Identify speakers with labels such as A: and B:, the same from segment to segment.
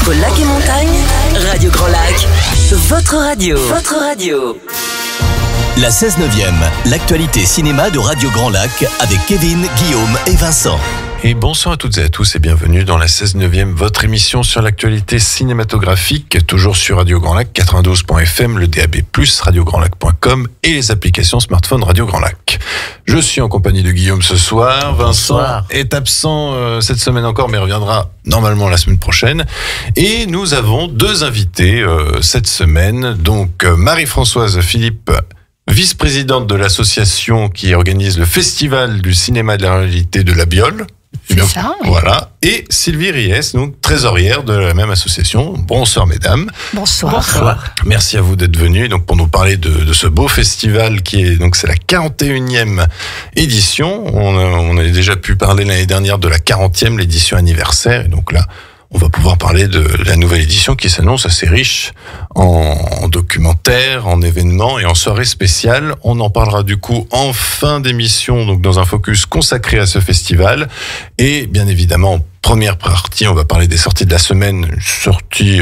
A: Entre lac et montagne, Radio Grand Lac, votre radio. Votre radio.
B: La 16/9e, l'actualité cinéma de Radio Grand Lac avec Kevin, Guillaume et Vincent.
C: Et bonsoir à toutes et à tous et bienvenue dans la 16/9e, votre émission sur l'actualité cinématographique, toujours sur Radio Grand Lac, 92.fm, le DAB+, radiograndlac.com et les applications smartphone Radio Grand Lac. Je suis en compagnie de Guillaume ce soir. Vincent est absent cette semaine encore, mais reviendra normalement la semaine prochaine. Et nous avons deux invités cette semaine. Donc Marie-Françoise Philippe, vice-présidente de l'association qui organise le Festival du cinéma de la réalité de la Biole.
D: C'est ça, oui.
C: Voilà. Et Sylvie Ries, donc trésorière de la même association. Bonsoir mesdames.
D: Bonsoir.
C: Bonsoir. Merci à vous d'être venus donc pour nous parler de ce beau festival qui est donc c'est la 41e édition. On a déjà pu parler l'année dernière de la 40e, l'édition anniversaire, et donc là on va pouvoir parler de la nouvelle édition qui s'annonce assez riche en documentaires, en événements et en soirées spéciales. On en parlera du coup en fin d'émission, donc dans un focus consacré à ce festival. Et bien évidemment, en première partie, on va parler des sorties de la semaine, une sortie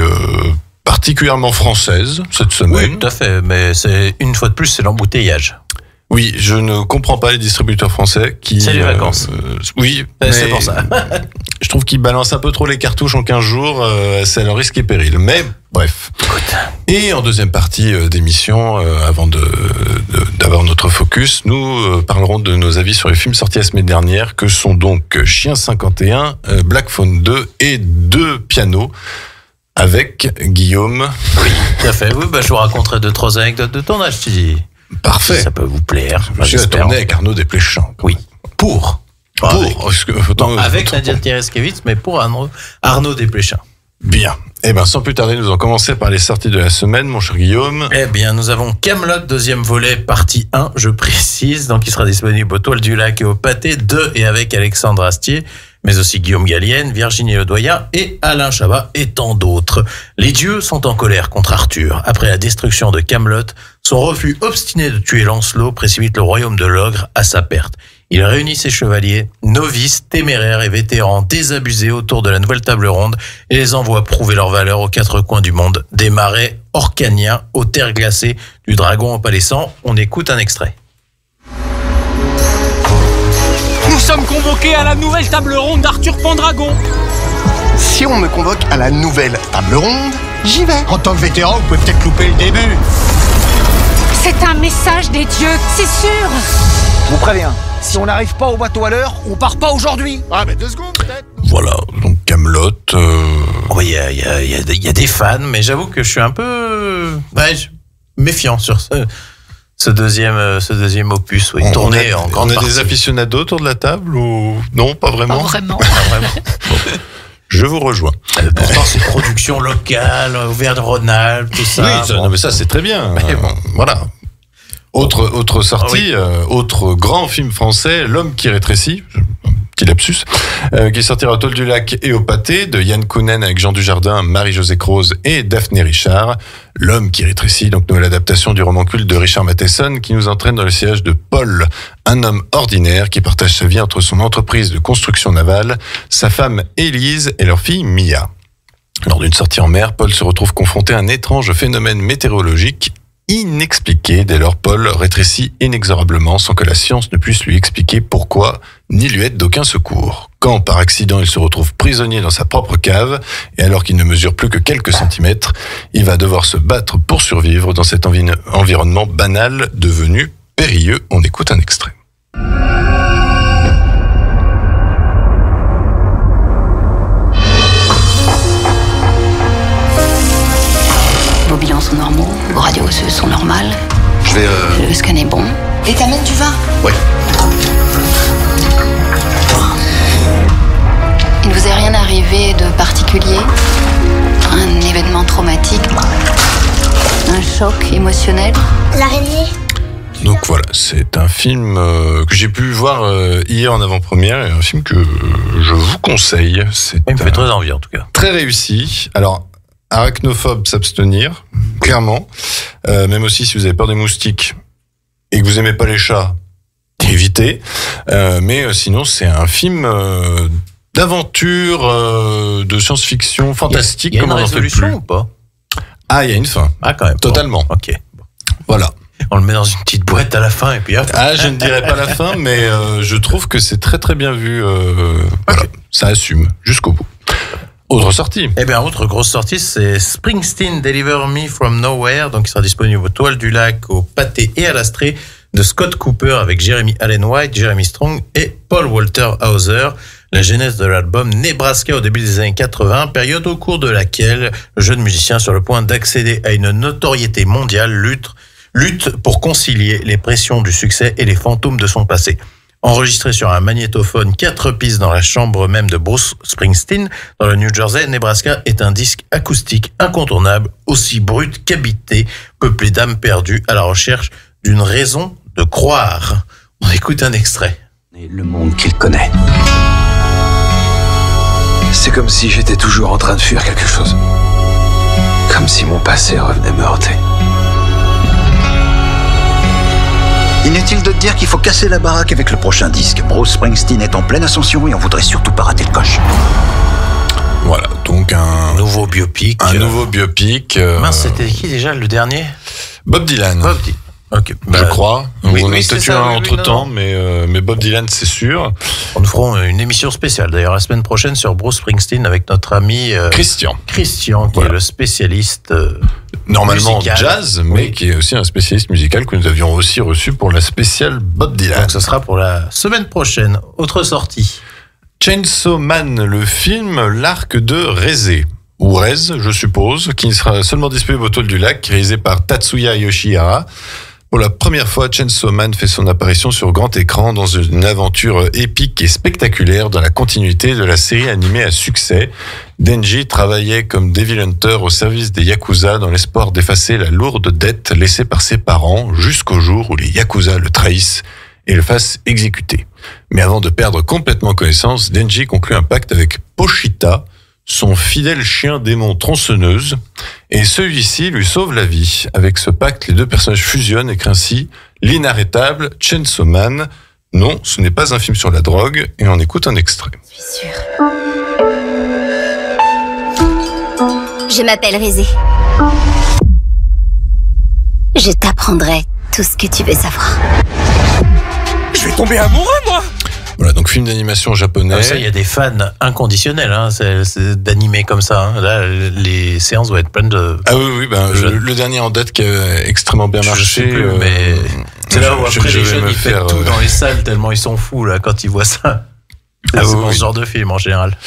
C: particulièrement française cette semaine.
E: Oui, tout à fait, mais c'est une fois de plus, c'est l'embouteillage.
C: Oui, je ne comprends pas les distributeurs français qui...
E: C'est les vacances.
C: Oui,
E: c'est pour ça.
C: Je trouve qu'ils balancent un peu trop les cartouches en 15 jours, c'est à leur risque et péril. Mais bref.
E: Écoute.
C: Et en deuxième partie d'émission, avant d'avoir notre focus, nous parlerons de nos avis sur les films sortis la semaine dernière, que sont donc Chien 51, Black Phone 2 et 2 pianos. Avec Guillaume.
E: Oui, tout à fait. Oui, je vous raconterai 2-3 anecdotes de tournage, si...
C: Parfait.
E: Ça peut vous plaire.
C: J'ai tourné avec Arnaud Desplechin.
E: Oui. Pour. Avec Nadia Tereskevitz, mais pour Arnaud Desplechin.
C: Bien. Eh bien, sans plus tarder, nous allons commencer par les sorties de la semaine, mon cher Guillaume.
E: Eh bien, nous avons Kaamelott, deuxième volet, partie 1, je précise. Donc, il sera disponible aux Toiles du Lac et au Pâté, de et avec Alexandre Astier, mais aussi Guillaume Gallienne, Virginie Ledoyen et Alain Chabat et tant d'autres. Les dieux sont en colère contre Arthur. Après la destruction de Kaamelott, son refus obstiné de tuer Lancelot précipite le royaume de l'ogre à sa perte. Il réunit ses chevaliers, novices, téméraires et vétérans désabusés autour de la nouvelle table ronde et les envoie prouver leur valeur aux quatre coins du monde, des marais orcaniens aux terres glacées, du dragon au palais sang. On écoute un extrait.
F: Nous sommes convoqués à la nouvelle table ronde d'Arthur Pendragon.
G: Si on me convoque à la nouvelle table ronde, j'y vais.
H: En tant que vétéran, vous pouvez peut-être louper le début.
D: C'est un message des dieux, c'est sûr.
H: Je vous préviens, si on n'arrive pas au bateau à l'heure, on part pas aujourd'hui. Ah, mais 2 secondes peut-être.
C: Voilà, donc Kaamelott.
E: Oui, il y a des fans, mais j'avoue que je suis un peu méfiant sur ce deuxième opus, oui, tourné en grande partie.
C: On a des aficionados autour de la table ou non, pas vraiment.
D: Pas vraiment.
E: Pas vraiment.
C: Je vous rejoins.
E: Pourtant, c'est production locale, Auvergne-Rhône-Alpes, tout ça.
C: Oui, non, mais ça c'est très bien.
E: Mais bon.
C: Voilà. Autre sortie, autre grand film français, L'homme qui rétrécit, petit lapsus, qui sortira aux Toiles du Lac et au Pâté, de Yann Kounen avec Jean Dujardin, Marie-Josée Croze et Daphné Richard. L'homme qui rétrécit, donc nouvelle adaptation du roman culte de Richard Matheson, qui nous entraîne dans le sillage de Paul, un homme ordinaire qui partage sa vie entre son entreprise de construction navale, sa femme Élise et leur fille Mia. Lors d'une sortie en mer, Paul se retrouve confronté à un étrange phénomène météorologique inexpliqué. Dès lors, Paul rétrécit inexorablement sans que la science ne puisse lui expliquer pourquoi, ni lui être d'aucun secours. Quand, par accident, il se retrouve prisonnier dans sa propre cave, et alors qu'il ne mesure plus que quelques centimètres, il va devoir se battre pour survivre dans cet environnement banal devenu périlleux. On écoute un extrait.
I: Vos bilans sont normaux, vos radios osseuses sont normales.
G: Je vais...
I: Le scan est bon.
D: Et t'amènes du vin?
G: Ouais.
I: Il ne vous est rien arrivé de particulier? Un événement traumatique? Un choc émotionnel?
D: L'araignée?
C: Donc voilà, c'est un film que j'ai pu voir hier en avant-première, et un film que je vous conseille.
E: Il me fait très envie en tout cas.
C: Très réussi. Alors, arachnophobe, s'abstenir, clairement. Même aussi si vous avez peur des moustiques et que vous aimez pas les chats, évitez. Mais sinon, c'est un film d'aventure, de science-fiction fantastique.
E: Il y a une
C: comme on en fait
E: résolution
C: plus.
E: ou pas?
C: Ah, il y a une fin.
E: Ah, quand même.
C: Totalement.
E: Bon, ok.
C: Voilà.
E: On le met dans une petite boîte à la fin et puis hop.
C: Ah, je ne dirais pas la fin, mais je trouve que c'est très très bien vu. Voilà, ça assume jusqu'au bout. Autre sortie.
E: Eh bien, autre grosse sortie, c'est Springsteen Deliver Me From Nowhere, donc il sera disponible aux Toiles du Lac, au Pâté et à l'Astrée, de Scott Cooper avec Jeremy Allen White, Jeremy Strong et Paul Walter Hauser. La genèse de l'album Nebraska au début des années 80, période au cours de laquelle le jeune musicien sur le point d'accéder à une notoriété mondiale lutte pour concilier les pressions du succès et les fantômes de son passé. Enregistré sur un magnétophone 4 pistes dans la chambre même de Bruce Springsteen, dans le New Jersey, Nebraska est un disque acoustique incontournable, aussi brut qu'habité, peuplé d'âmes perdues à la recherche d'une raison de croire. On écoute un extrait.
J: Et le monde qu'il connaît. C'est comme si j'étais toujours en train de fuir quelque chose. Comme si mon passé revenait me hanter.
K: Inutile de te dire qu'il faut casser la baraque avec le prochain disque. Bruce Springsteen est en pleine ascension et on voudrait surtout pas rater le coche.
C: Voilà, donc un
E: nouveau biopic.
C: Nouveau biopic.
E: Mince, c'était qui déjà le dernier?
C: Bob Dylan.
E: Bob Dylan. Okay.
C: Je crois.
E: Oui,
C: on a
E: c'est
C: peut-être eu
E: ça,
C: un
E: oui,
C: entre-temps, mais Bob Dylan, c'est sûr.
E: On nous ferons une émission spéciale, d'ailleurs, la semaine prochaine sur Bruce Springsteen avec notre ami
C: Christian,
E: qui est le spécialiste
C: normalement
E: musical.
C: Jazz, mais qui est aussi un spécialiste musical que nous avions aussi reçu pour la spéciale Bob Dylan.
E: Donc ce sera pour la semaine prochaine. Autre sortie.
C: Chainsaw Man, le film L'Arc de Rézé. Ou Rez, je suppose, qui sera seulement disponible aux Toiles du Lac, réalisé par Tatsuya Yoshihara. Pour la première fois, Chainsaw Man fait son apparition sur grand écran dans une aventure épique et spectaculaire dans la continuité de la série animée à succès. Denji travaillait comme Devil Hunter au service des Yakuza dans l'espoir d'effacer la lourde dette laissée par ses parents jusqu'au jour où les Yakuza le trahissent et le fassent exécuter. Mais avant de perdre complètement connaissance, Denji conclut un pacte avec Pochita, son fidèle chien démon tronçonneuse, et celui-ci lui sauve la vie. Avec ce pacte, les deux personnages fusionnent et créent ainsi l'inarrêtable Chainsaw Man. Non, ce n'est pas un film sur la drogue, et on écoute un extrait.
L: Je suis sûre. Je m'appelle Rézé. Je t'apprendrai tout ce que tu veux savoir.
F: Je vais tomber amoureux, moi!
C: Voilà, donc film d'animation japonais.
E: Ça, il y a des fans inconditionnels c'est d'animer comme ça. Là, les séances doivent être pleines de...
C: Ah oui, le dernier en date qui a extrêmement bien marché.
E: Je sais plus, mais c'est là où après les jeunes, ils fêtent tout dans les salles tellement ils sont fous là, quand ils voient ça. C'est ce genre de film en général.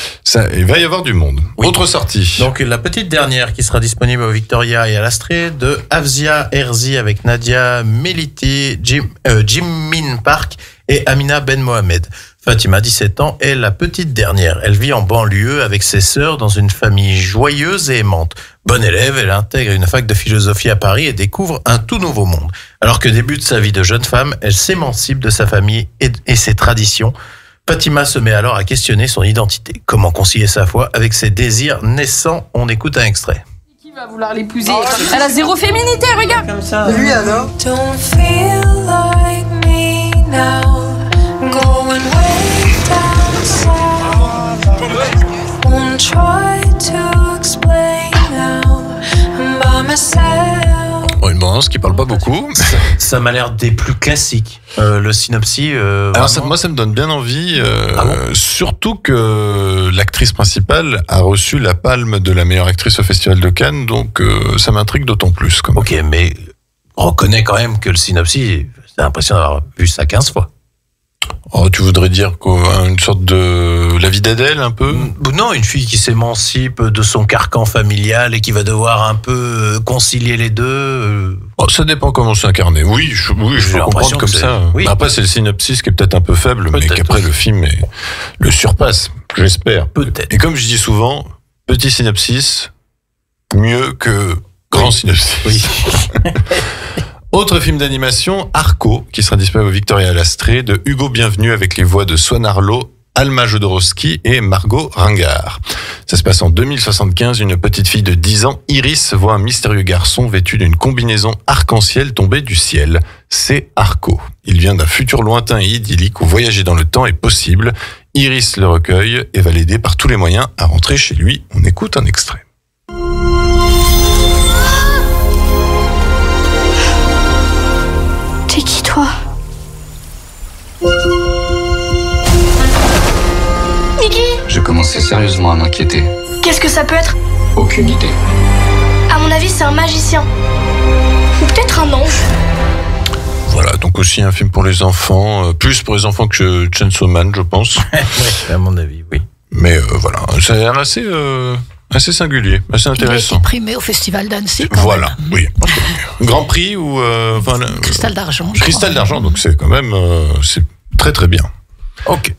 C: Il va y avoir du monde. Oui. Autre sortie.
E: Donc la petite dernière qui sera disponible au Victoria et à l'Astrée de Afzia Herzi avec Nadia Meliti, Jimin Park et Amina Ben Mohamed. Fatima, 17 ans, est la petite dernière. Elle vit en banlieue avec ses sœurs dans une famille joyeuse et aimante. Bonne élève, elle intègre une fac de philosophie à Paris et découvre un tout nouveau monde. Alors que débute sa vie de jeune femme, elle s'émancipe de sa famille et ses traditions. Fatima se met alors à questionner son identité. Comment concilier sa foi avec ses désirs naissants? On écoute un extrait.
M: Qui va vouloir l'épouser? Elle a zéro féminité, regarde. Comme ça.
N: Lui alors? Don't feel like me now. Going way down south. Won't try to explain now. I'm by myself.
C: Bon, une bande-annonce qui parle pas beaucoup.
E: Ça m'a l'air des plus classiques. Le synopsis.
C: Alors moi, ça me donne bien envie. Surtout que l'actrice principale a reçu la palme de la meilleure actrice au Festival de Cannes, donc ça m'intrigue d'autant plus.
E: Ok, mais on reconnaît quand même que le synopsis, j'ai l'impression d'avoir vu ça 15 fois.
C: Oh, tu voudrais dire quoi, une sorte de la vie d'Adèle un peu?
E: Non, une fille qui s'émancipe de son carcan familial et qui va devoir un peu concilier les deux.
C: Oh, ça dépend comment c'est incarné. Oui, je peux comprendre comme ça. Oui. Après, c'est le synopsis qui est peut-être un peu faible, mais qu'après le film le surpasse, j'espère.
E: Peut-être.
C: Et comme je dis souvent, petit synopsis, mieux que grand synopsis.
E: Oui.
C: Autre film d'animation, Arco, qui sera disponible au Victoria à l'Astrée, de Hugo Bienvenu avec les voix de Swan Arlo, Alma Jodorowsky et Margot Ringard. Ça se passe en 2075, une petite fille de 10 ans, Iris, voit un mystérieux garçon vêtu d'une combinaison arc-en-ciel tomber du ciel. C'est Arco. Il vient d'un futur lointain et idyllique où voyager dans le temps est possible. Iris le recueille et va l'aider par tous les moyens à rentrer chez lui. On écoute un extrait.
O: T'es qui, toi? Niki?
P: Je commençais sérieusement à m'inquiéter.
O: Qu'est-ce que ça peut être?
P: Aucune idée.
O: À mon avis, c'est un magicien. Ou peut-être un ange.
C: Voilà, donc aussi un film pour les enfants, plus pour les enfants que Chainsaw Man, je pense.
E: Oui, à mon avis, oui.
C: Mais voilà, ça a l'air assez singulier, assez intéressant.
Q: Il a été primé au Festival d'Annecy.
C: Voilà, oui. Grand Prix ou
Q: Cristal d'argent.
C: Cristal d'argent, donc c'est quand même c'est très très bien.
E: Ok.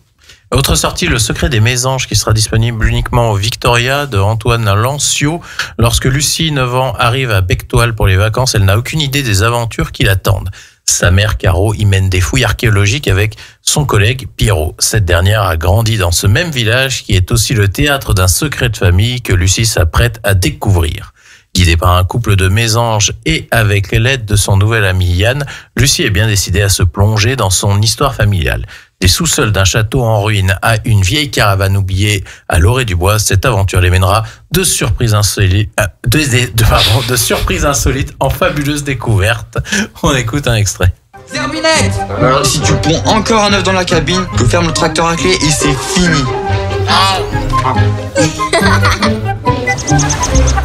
E: Autre sortie, Le secret des mésanges, qui sera disponible uniquement au Victoria, de Antoine Lancio. Lorsque Lucie, 9 ans, arrive à Bectoile pour les vacances, elle n'a aucune idée des aventures qui l'attendent. Sa mère, Caro, y mène des fouilles archéologiques avec son collègue Pierrot. Cette dernière a grandi dans ce même village qui est aussi le théâtre d'un secret de famille que Lucie s'apprête à découvrir. Guidée par un couple de mésanges et avec l'aide de son nouvel ami Yann, Lucie est bien décidée à se plonger dans son histoire familiale. Des sous-sols d'un château en ruine à une vieille caravane oubliée à Loré-du-Bois, cette aventure les mènera de surprises insolites, de surprises insolites en fabuleuses découvertes. On écoute un extrait.
R: Zerbinette! Alors, si tu ponds encore un œuf dans la cabine, je ferme le tracteur à clé et c'est fini.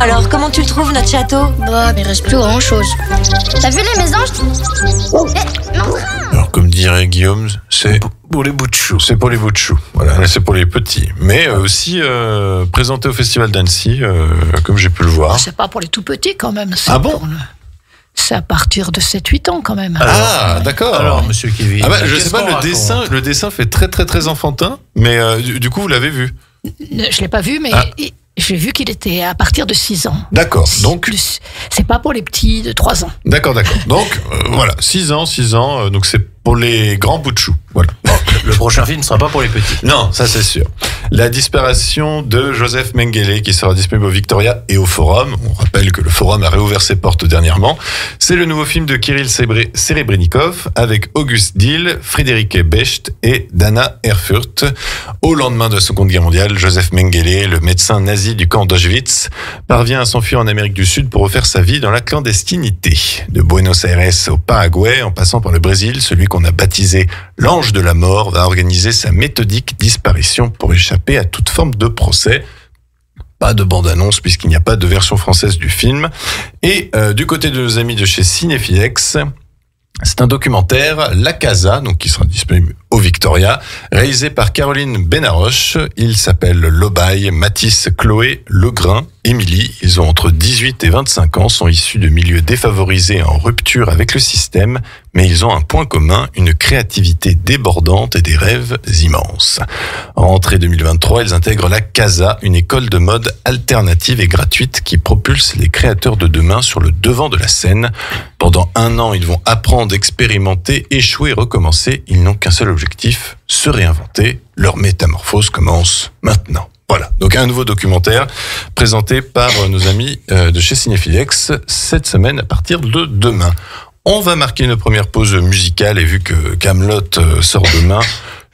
S: Alors, comment tu le trouves, notre château?
O: Bah, il reste plus grand chose. T'as vu les mésanges?
C: Alors, comme dirait Guillaume, c'est
E: pour les bouts de chou.
C: C'est pour les bouts de chou. Voilà, là, c'est pour les petits. Mais aussi présenté au Festival d'Annecy, comme j'ai pu le voir.
Q: C'est pas pour les tout petits quand même.
C: Ah bon?
Q: C'est à partir de 7-8 ans quand même.
C: Ah, d'accord.
E: Alors, monsieur Kevin.
C: Ah bah, je sais pas, le dessin fait très très très enfantin, mais du coup, vous l'avez vu?
Q: Je l'ai pas vu, mais j'ai vu qu'il était à partir de 6 ans.
C: D'accord, donc...
Q: C'est pas pour les petits de 3 ans.
C: D'accord. Donc, voilà, 6 ans, donc c'est pour les grands bouts de chou. Voilà.
E: Le prochain film ne sera pas pour les petits.
C: Non, ça c'est sûr. La disparition de Joseph Mengele, qui sera disponible au Victoria et au Forum. On rappelle que le Forum a réouvert ses portes dernièrement. C'est le nouveau film de Kirill Serebrennikov avec Auguste Dill, Friederike Becht et Dana Erfurt. Au lendemain de la Seconde Guerre mondiale, Joseph Mengele, le médecin nazi du camp d'Auschwitz, parvient à s'enfuir en Amérique du Sud pour refaire sa vie dans la clandestinité. De Buenos Aires au Paraguay, en passant par le Brésil, celui qu'on a baptisé l'Ange de la Mort va organiser sa méthodique disparition pour échapper à toute forme de procès. Pas de bande-annonce puisqu'il n'y a pas de version française du film. Et du côté de nos amis de chez Cinéphilex, c'est un documentaire, La Casa, donc qui sera disponible au Victoria, réalisé par Caroline Benaroche. Il s'appelle Lobaye, Mathis, Chloé, Legrain, Émilie. Ils ont entre 18 et 25 ans, sont issus de milieux défavorisés en rupture avec le système, mais ils ont un point commun, une créativité débordante et des rêves immenses. En rentrée 2023, ils intègrent La Casa, une école de mode alternative et gratuite qui propulse les créateurs de demain sur le devant de la scène. Pendant 1 an, ils vont apprendre, expérimenter, échouer, recommencer. Ils n'ont qu'un seul objectif, se réinventer. Leur métamorphose commence maintenant. Voilà, donc un nouveau documentaire présenté par nos amis de chez Cinéphilex cette semaine à partir de demain. On va marquer une première pause musicale et vu que Kaamelott sort demain,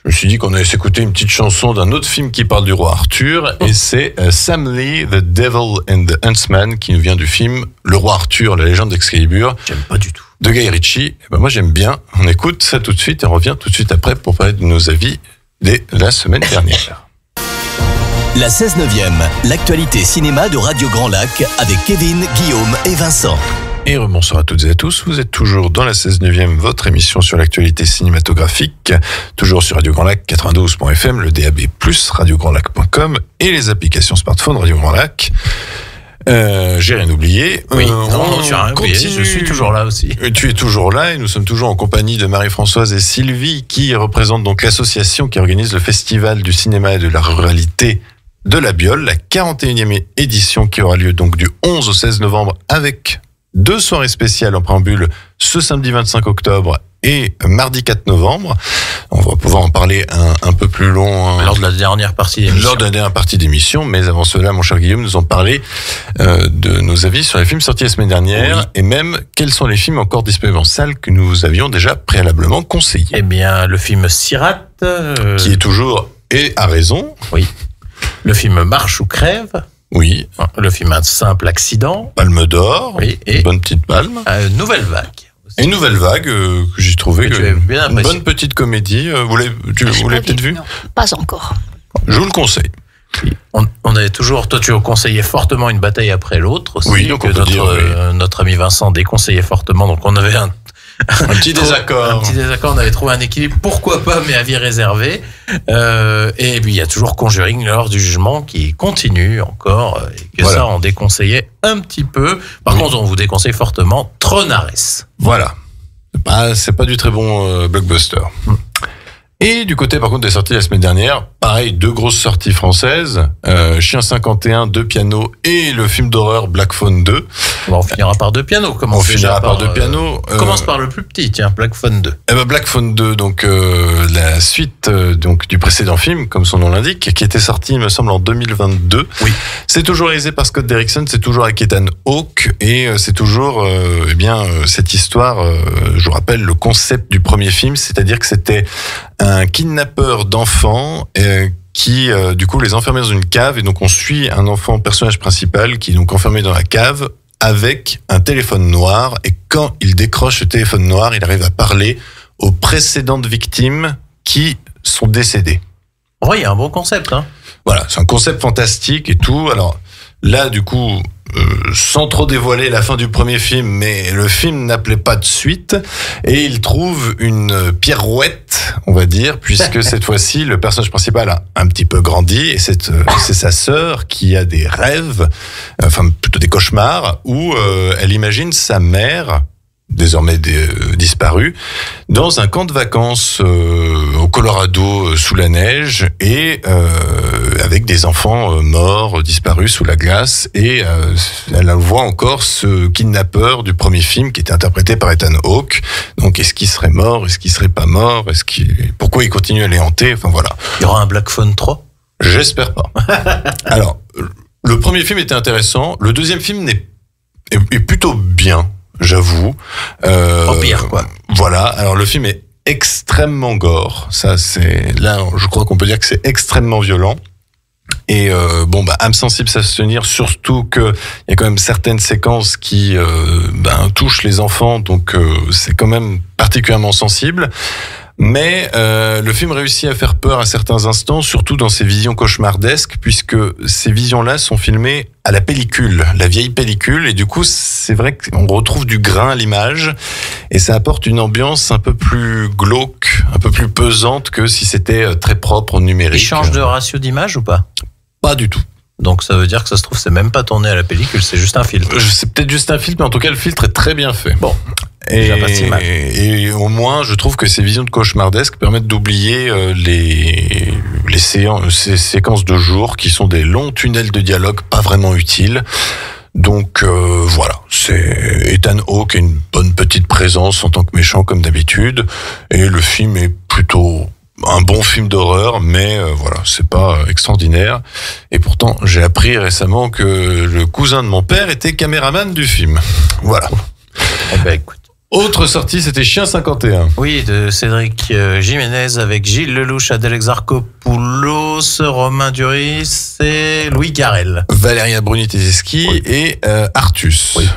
C: je me suis dit qu'on allait s'écouter une petite chanson d'un autre film qui parle du roi Arthur et c'est Sam Lee, The Devil and the Huntsman qui nous vient du film Le roi Arthur, la légende d'Excalibur.
E: J'aime pas du tout.
C: De Guy Ritchie. Et ben moi j'aime bien. On écoute ça tout de suite et on revient tout de suite après pour parler de nos avis dès la semaine dernière.
B: La 16/9e, l'actualité cinéma de Radio Grand Lac avec Kevin, Guillaume et Vincent.
C: Et bonsoir à toutes et à tous, vous êtes toujours dans la 16/9e, votre émission sur l'actualité cinématographique, toujours sur Radio Grand Lac 92.fm, le DAB+, radiograndlac.com et les applications smartphone Radio Grand Lac. J'ai rien oublié.
E: Oui, non, tu as rien oublié, je suis toujours là aussi.
C: Tu es toujours là et nous sommes toujours en compagnie de Marie-Françoise et Sylvie qui représentent donc l'association qui organise le Festival du cinéma et de la ruralité de la Biole, la 41e édition qui aura lieu donc du 11 au 16 novembre avec 2 soirées spéciales en préambule ce samedi 25 octobre et mardi 4 novembre. On va pouvoir en parler un peu plus long
E: lors de la dernière partie d'émission.
C: Lors de la dernière partie d'émission, mais avant cela, mon cher Guillaume, nous en parler de nos avis sur les films sortis la semaine dernière et même quels sont les films encore disponibles en salle que nous avions déjà préalablement conseillés.
E: Eh bien, le film Sirat,
C: qui est toujours et a raison.
E: Oui. Le film Marche ou crève.
C: Oui.
E: Le film Un simple accident.
C: Palme d'or.
E: Oui. Et
C: une bonne petite palme.
E: Nouvelle vague.
C: Et une nouvelle vague que j'ai trouvé une bonne petite comédie. Vous l'avez peut-être vu ?
Q: Non, pas encore.
C: Je vous le conseille.
E: On avait toujours, toi tu conseillais fortement Une bataille après l'autre aussi,
C: oui, donc
E: notre ami Vincent déconseillait fortement, donc on avait un
C: petit désaccord.
E: On avait trouvé un équilibre, pourquoi pas, mais avis réservé. Et puis il y a toujours Conjuring, l'heure du jugement, qui continue encore, et que ça on déconseillait un petit peu. Par contre, on vous déconseille fortement Tronares.
C: Voilà. C'est pas du très bon blockbuster. Et du côté, par contre, des sorties la semaine dernière, pareil, 2 grosses sorties françaises, Chien 51, 2 pianos et le film d'horreur Black Phone 2.
E: On finira par 2 pianos.
C: On finira par 2 pianos.
E: On commence par le plus petit, tiens, Black Phone 2.
C: Eh ben Black Phone 2, donc la suite donc du précédent film, comme son nom l'indique, qui était sorti, il me semble, en 2022.
E: Oui.
C: C'est toujours réalisé par Scott Derrickson, c'est toujours avec Ethan Hawke, et c'est toujours cette histoire, je vous rappelle le concept du premier film, c'est-à-dire que c'était un kidnappeur d'enfants qui du coup les enfermait dans une cave, et donc on suit un enfant personnage principal qui est donc enfermé dans la cave avec un téléphone noir, et quand il décroche le téléphone noir, il arrive à parler aux précédentes victimes qui sont décédées.
E: Oui, il y a un bon concept, hein.
C: Voilà, c'est un concept fantastique et tout. Alors là, du coup, sans trop dévoiler la fin du premier film, mais le film n'appelait pas de suite, et il trouve une pirouette, on va dire, puisque cette fois-ci, le personnage principal a un petit peu grandi, et c'est sa sœur qui a des rêves, enfin plutôt des cauchemars, où elle imagine sa mère, désormais disparue, dans un camp de vacances au Colorado sous la neige, et avec des enfants morts, disparus sous la glace, et elle voit encore ce kidnappeur du premier film qui était interprété par Ethan Hawke. Donc est-ce qu'il serait mort, est-ce qu'il serait pas mort, pourquoi il continue à les hanter, enfin voilà.
E: Il y aura un Black Phone 3 ?
C: J'espère pas. Alors, le premier film était intéressant, le deuxième film est plutôt bien, j'avoue.
E: Pire, quoi.
C: Voilà. Alors, le film est extrêmement gore. Ça, là, je crois qu'on peut dire que c'est extrêmement violent. Et âme sensible, ça se tenir, surtout que il y a quand même certaines séquences qui touchent les enfants, donc c'est quand même particulièrement sensible. Mais le film réussit à faire peur à certains instants, surtout dans ses visions cauchemardesques, puisque ces visions-là sont filmées à la pellicule, la vieille pellicule, et du coup, c'est vrai qu'on retrouve du grain à l'image, et ça apporte une ambiance un peu plus glauque, un peu plus pesante que si c'était très propre au numérique.
E: Il change de ratio d'image ou pas ?
C: Pas du tout.
E: Donc ça veut dire que ça se trouve, c'est même pas tourné à la pellicule, c'est juste un filtre.
C: C'est peut-être juste un filtre, mais en tout cas, le filtre est très bien fait.
E: Bon.
C: Et au moins, je trouve que ces visions de cauchemardesques permettent d'oublier ces séquences de jour qui sont des longs tunnels de dialogue pas vraiment utiles. Donc voilà, c'est Ethan Hawke a une bonne petite présence en tant que méchant comme d'habitude, et le film est plutôt un bon film d'horreur, mais voilà, c'est pas extraordinaire. Et pourtant, j'ai appris récemment que le cousin de mon père était caméraman du film. Voilà.
E: Eh ben écoute.
C: Autre sortie, c'était Chien 51.
E: Oui, de Cédric Jiménez avec Gilles Lelouch, Adèle Exarchopoulos, Romain Duris et Louis Garrel.
C: Valéria Bruni-Tedeschi et Artus. Oui.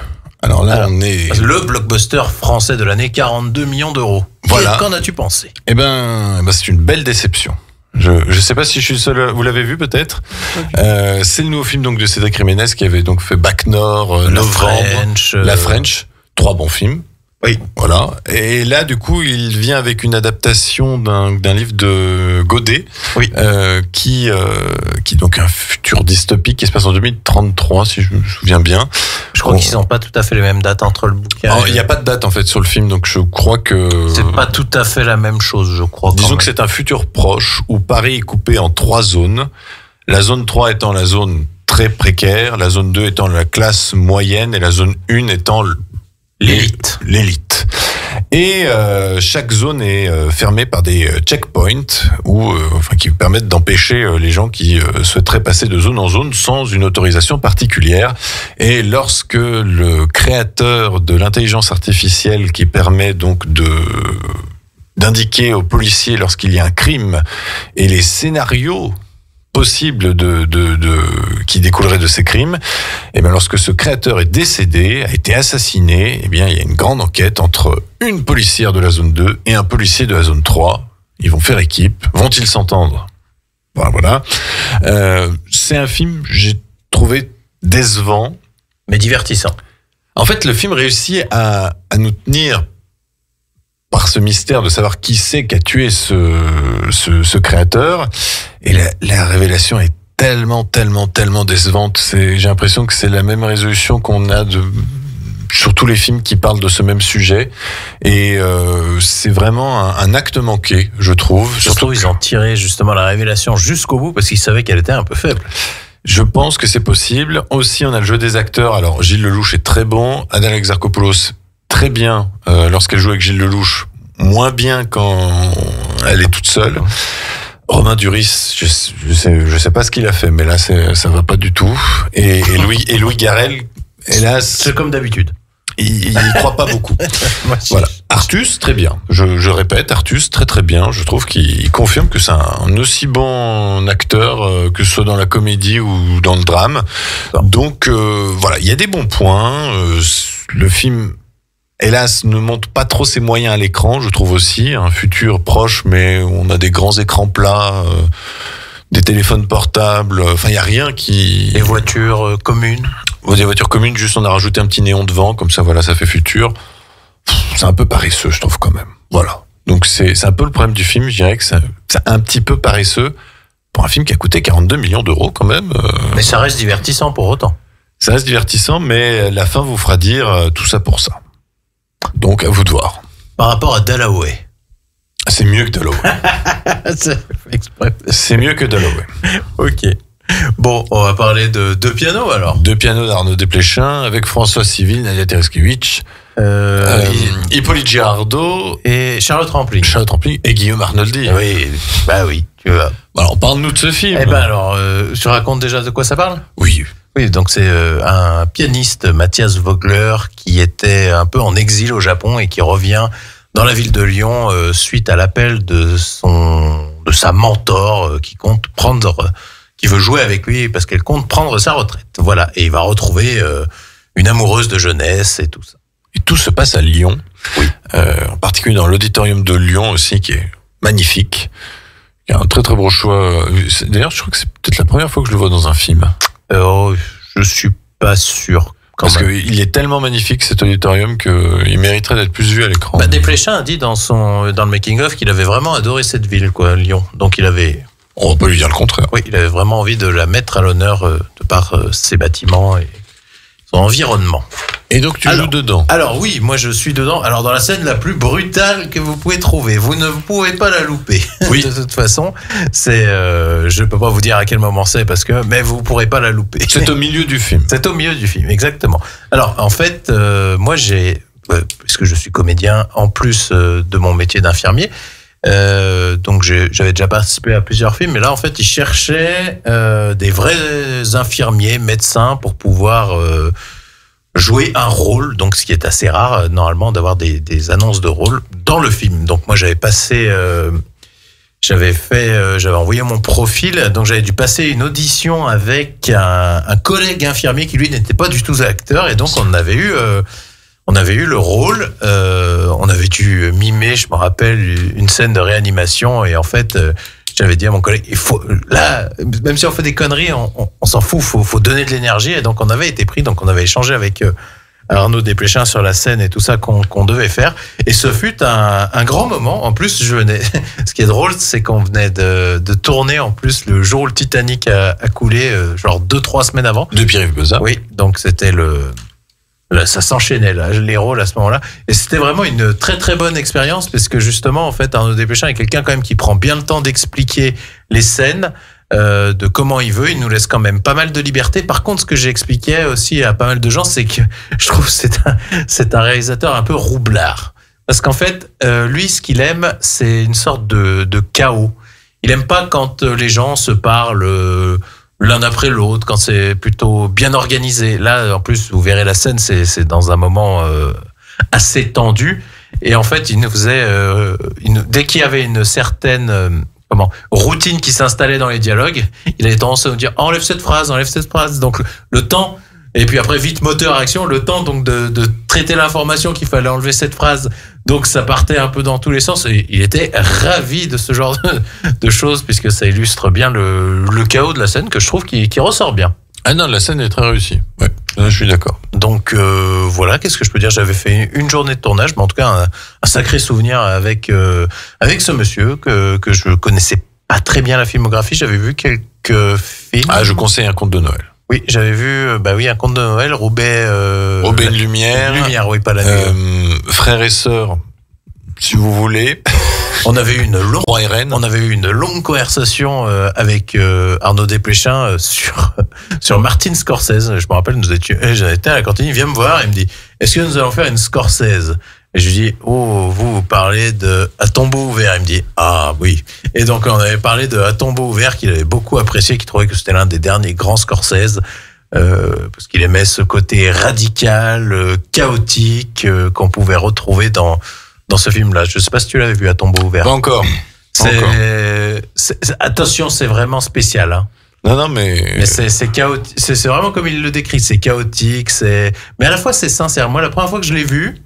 C: Alors là, on est...
E: Le blockbuster français de l'année, 42 millions d'euros.
C: Voilà.
E: Qu'en as-tu pensé ?
C: Eh ben, c'est une belle déception. Je sais pas si je suis seul. Vous l'avez vu peut-être. C'est le nouveau film donc de Cédric Jiménez qui avait donc fait Bac Nord, Novembre, La French. 3 bons films. Oui, voilà. Et là, du coup, il vient avec une adaptation d'un livre de Godet, oui. qui est donc un futur dystopique qui se passe en 2033, si je me souviens bien.
E: Je crois qu'ils n'ont pas tout à fait les mêmes dates entre le bouquin.
C: Il n'y a pas de date en fait sur le film, donc je crois que
E: c'est pas tout à fait la même chose, je crois.
C: Disons que c'est un futur proche où Paris est coupé en 3 zones. La zone 3 étant la zone très précaire, la zone 2 étant la classe moyenne et la zone 1 étant l'élite. Et chaque zone est fermée par des checkpoints qui permettent d'empêcher les gens qui souhaiteraient passer de zone en zone sans une autorisation particulière. Et lorsque le créateur de l'intelligence artificielle qui permet donc d'indiquer aux policiers lorsqu'il y a un crime et les scénarios possibles qui découleraient de ces crimes. Et bien, lorsque ce créateur est décédé, a été assassiné, et bien, il y a une grande enquête entre une policière de la zone 2 et un policier de la zone 3. Ils vont faire équipe. Vont-ils s'entendre? Voilà. C'est un film, j'ai trouvé décevant.
E: Mais divertissant.
C: En fait, le film réussit à nous tenir par ce mystère de savoir qui c'est qui a tué ce créateur. Et la révélation est tellement décevante. J'ai l'impression que c'est la même résolution qu'on a sur tous les films qui parlent de ce même sujet. Et c'est vraiment un acte manqué, je trouve.
E: Surtout, ils ont tiré justement la révélation jusqu'au bout parce qu'ils savaient qu'elle était un peu faible.
C: Je pense que c'est possible. Aussi, on a le jeu des acteurs. Alors, Gilles Lelouch est très bon. Adèle Exarchopoulos, très bien lorsqu'elle joue avec Gilles Lelouch. Moins bien quand elle est toute seule. Romain Duris, je sais pas ce qu'il a fait, mais là, ça va pas du tout. Et Louis Garrel, hélas.
E: C'est comme d'habitude.
C: Il y croit pas beaucoup. Voilà. Artus, très bien. Je répète, Artus, très bien. Je trouve qu'il confirme que c'est un aussi bon acteur que ce soit dans la comédie ou dans le drame. Donc, voilà, il y a des bons points. Le film, hélas, ne montre pas trop ses moyens à l'écran, je trouve aussi. Un futur proche, mais on a des grands écrans plats, des téléphones portables. Enfin, il y a rien qui...
E: Les voitures communes.
C: Des voitures communes, juste on a rajouté un petit néon devant, comme ça, voilà, ça fait futur. C'est un peu paresseux, je trouve, quand même. Voilà. Donc, c'est un peu le problème du film, je dirais que c'est un petit peu paresseux pour un film qui a coûté 42 millions d'euros, quand même.
E: Mais ça reste divertissant pour autant.
C: Ça reste divertissant, mais la fin vous fera dire tout ça pour ça. Donc, à vous de voir.
E: Par rapport à Dalloway.
C: C'est mieux que Dalloway. C'est mieux que Dalloway.
E: Ok. Bon, on va parler de Deux pianos alors.
C: Deux pianos d'Arnaud Desplechin avec François Civil, Nadia Tereskevich, Hippolyte Girardot
E: et Charlotte Rampling.
C: Et Guillaume Arnoldi.
E: Oui, bah oui, tu vois.
C: Alors, parle-nous de ce film.
E: Eh ben alors, tu racontes déjà de quoi ça parle?
C: Oui.
E: Oui, donc c'est un pianiste, Mathias Vogler, qui était un peu en exil au Japon et qui revient dans la ville de Lyon suite à l'appel de sa mentor qui veut jouer avec lui parce qu'elle compte prendre sa retraite. Voilà, et il va retrouver une amoureuse de jeunesse et tout ça.
C: Et tout se passe à Lyon, oui. En particulier dans l'auditorium de Lyon aussi, qui est magnifique. Il y a un très beau choix. D'ailleurs, je crois que c'est peut-être la première fois que je le vois dans un film.
E: Je suis pas sûr.
C: Parce qu'il est tellement magnifique cet auditorium qu'il mériterait d'être plus vu à l'écran.
E: Desplechin a dit dans le making-of qu'il avait vraiment adoré cette ville, quoi, Lyon. Donc il avait...
C: On peut lui dire le contraire.
E: Oui, il avait vraiment envie de la mettre à l'honneur de par ses bâtiments et son environnement.
C: Et donc tu joues dedans?
E: Alors oui, moi je suis dedans. Alors dans la scène la plus brutale que vous pouvez trouver, vous ne pouvez pas la louper.
C: Oui.
E: De toute façon, je peux pas vous dire à quel moment c'est mais vous pourrez pas la louper.
C: C'est au milieu du film.
E: C'est au milieu du film, exactement. Alors en fait, moi puisque je suis comédien en plus de mon métier d'infirmier. Donc j'avais déjà participé à plusieurs films, mais là en fait ils cherchaient des vrais infirmiers, médecins pour pouvoir jouer un rôle, donc ce qui est assez rare normalement d'avoir des annonces de rôle dans le film. Donc moi j'avais envoyé mon profil, donc j'avais dû passer une audition avec un collègue infirmier qui lui n'était pas du tout acteur, et donc on avait eu le rôle, on avait dû mimer, je me rappelle, une scène de réanimation, et en fait, j'avais dit à mon collègue, là, même si on fait des conneries, on s'en fout, faut donner de l'énergie, et donc on avait été pris, donc on avait échangé avec Arnaud Desplechin sur la scène et tout ça qu'on devait faire, et ce fut un grand moment. En plus, ce qui est drôle, c'est qu'on venait de tourner, en plus, le jour où le Titanic a coulé, genre 2-3 semaines avant.
C: De Pierre-Yves Beuzat.
E: Oui, donc c'était ça s'enchaînait là, les rôles à ce moment-là, et c'était vraiment une très très bonne expérience, parce que justement en fait Arnaud Desplechin est quelqu'un quand même qui prend bien le temps d'expliquer les scènes, de comment il veut. Il nous laisse quand même pas mal de liberté. Par contre, ce que j'expliquais aussi à pas mal de gens, c'est que je trouve que c'est un réalisateur un peu roublard, parce qu'en fait lui, ce qu'il aime, c'est une sorte de chaos. Il aime pas quand les gens se parlent l'un après l'autre, quand c'est plutôt bien organisé. Là, en plus, vous verrez la scène, c'est dans un moment assez tendu. Et en fait, il nous faisait, dès qu'il y avait une certaine routine qui s'installait dans les dialogues, il avait tendance à nous dire enlève cette phrase. Donc le temps, et puis après vite moteur action, le temps donc de traiter l'information qu'il fallait enlever cette phrase. Donc ça partait un peu dans tous les sens. Et il était ravi de ce genre de choses puisque ça illustre bien le chaos de la scène que je trouve qui ressort bien.
C: Ah non, la scène est très réussie. Ouais, là, je suis d'accord.
E: Donc voilà, qu'est-ce que je peux dire ? J'avais fait une journée de tournage, mais en tout cas un sacré souvenir avec ce monsieur que je connaissais pas très bien la filmographie. J'avais vu quelques films.
C: Ah, je conseille Un conte de Noël.
E: Oui, j'avais vu Un conte de Noël, Roubaix
C: une lumière.
E: Lumière, oui, pas la nuit.
C: Frères et sœurs, si vous voulez.
E: On avait eu une longue conversation avec Arnaud Desplechin sur Martin Scorsese. Je me rappelle, j'étais à la cantine, il vient me voir et me dit est-ce que nous allons faire une Scorsese ? Et je lui dis vous parlez de À tombeau ouvert. Il me dit ah oui. Et donc on avait parlé de À tombeau ouvert qu'il avait beaucoup apprécié, qu'il trouvait que c'était l'un des derniers grands Scorsese. Parce qu'il aimait ce côté radical, chaotique qu'on pouvait retrouver dans ce film-là. Je ne sais pas si tu l'avais vu, À tombeau ouvert.
C: Pas encore.
E: Attention, c'est vraiment spécial. Hein.
C: Non, mais
E: c'est chaotique. C'est vraiment comme il le décrit. C'est chaotique. Mais à la fois, c'est sincère. Moi, la première fois que je l'ai vu,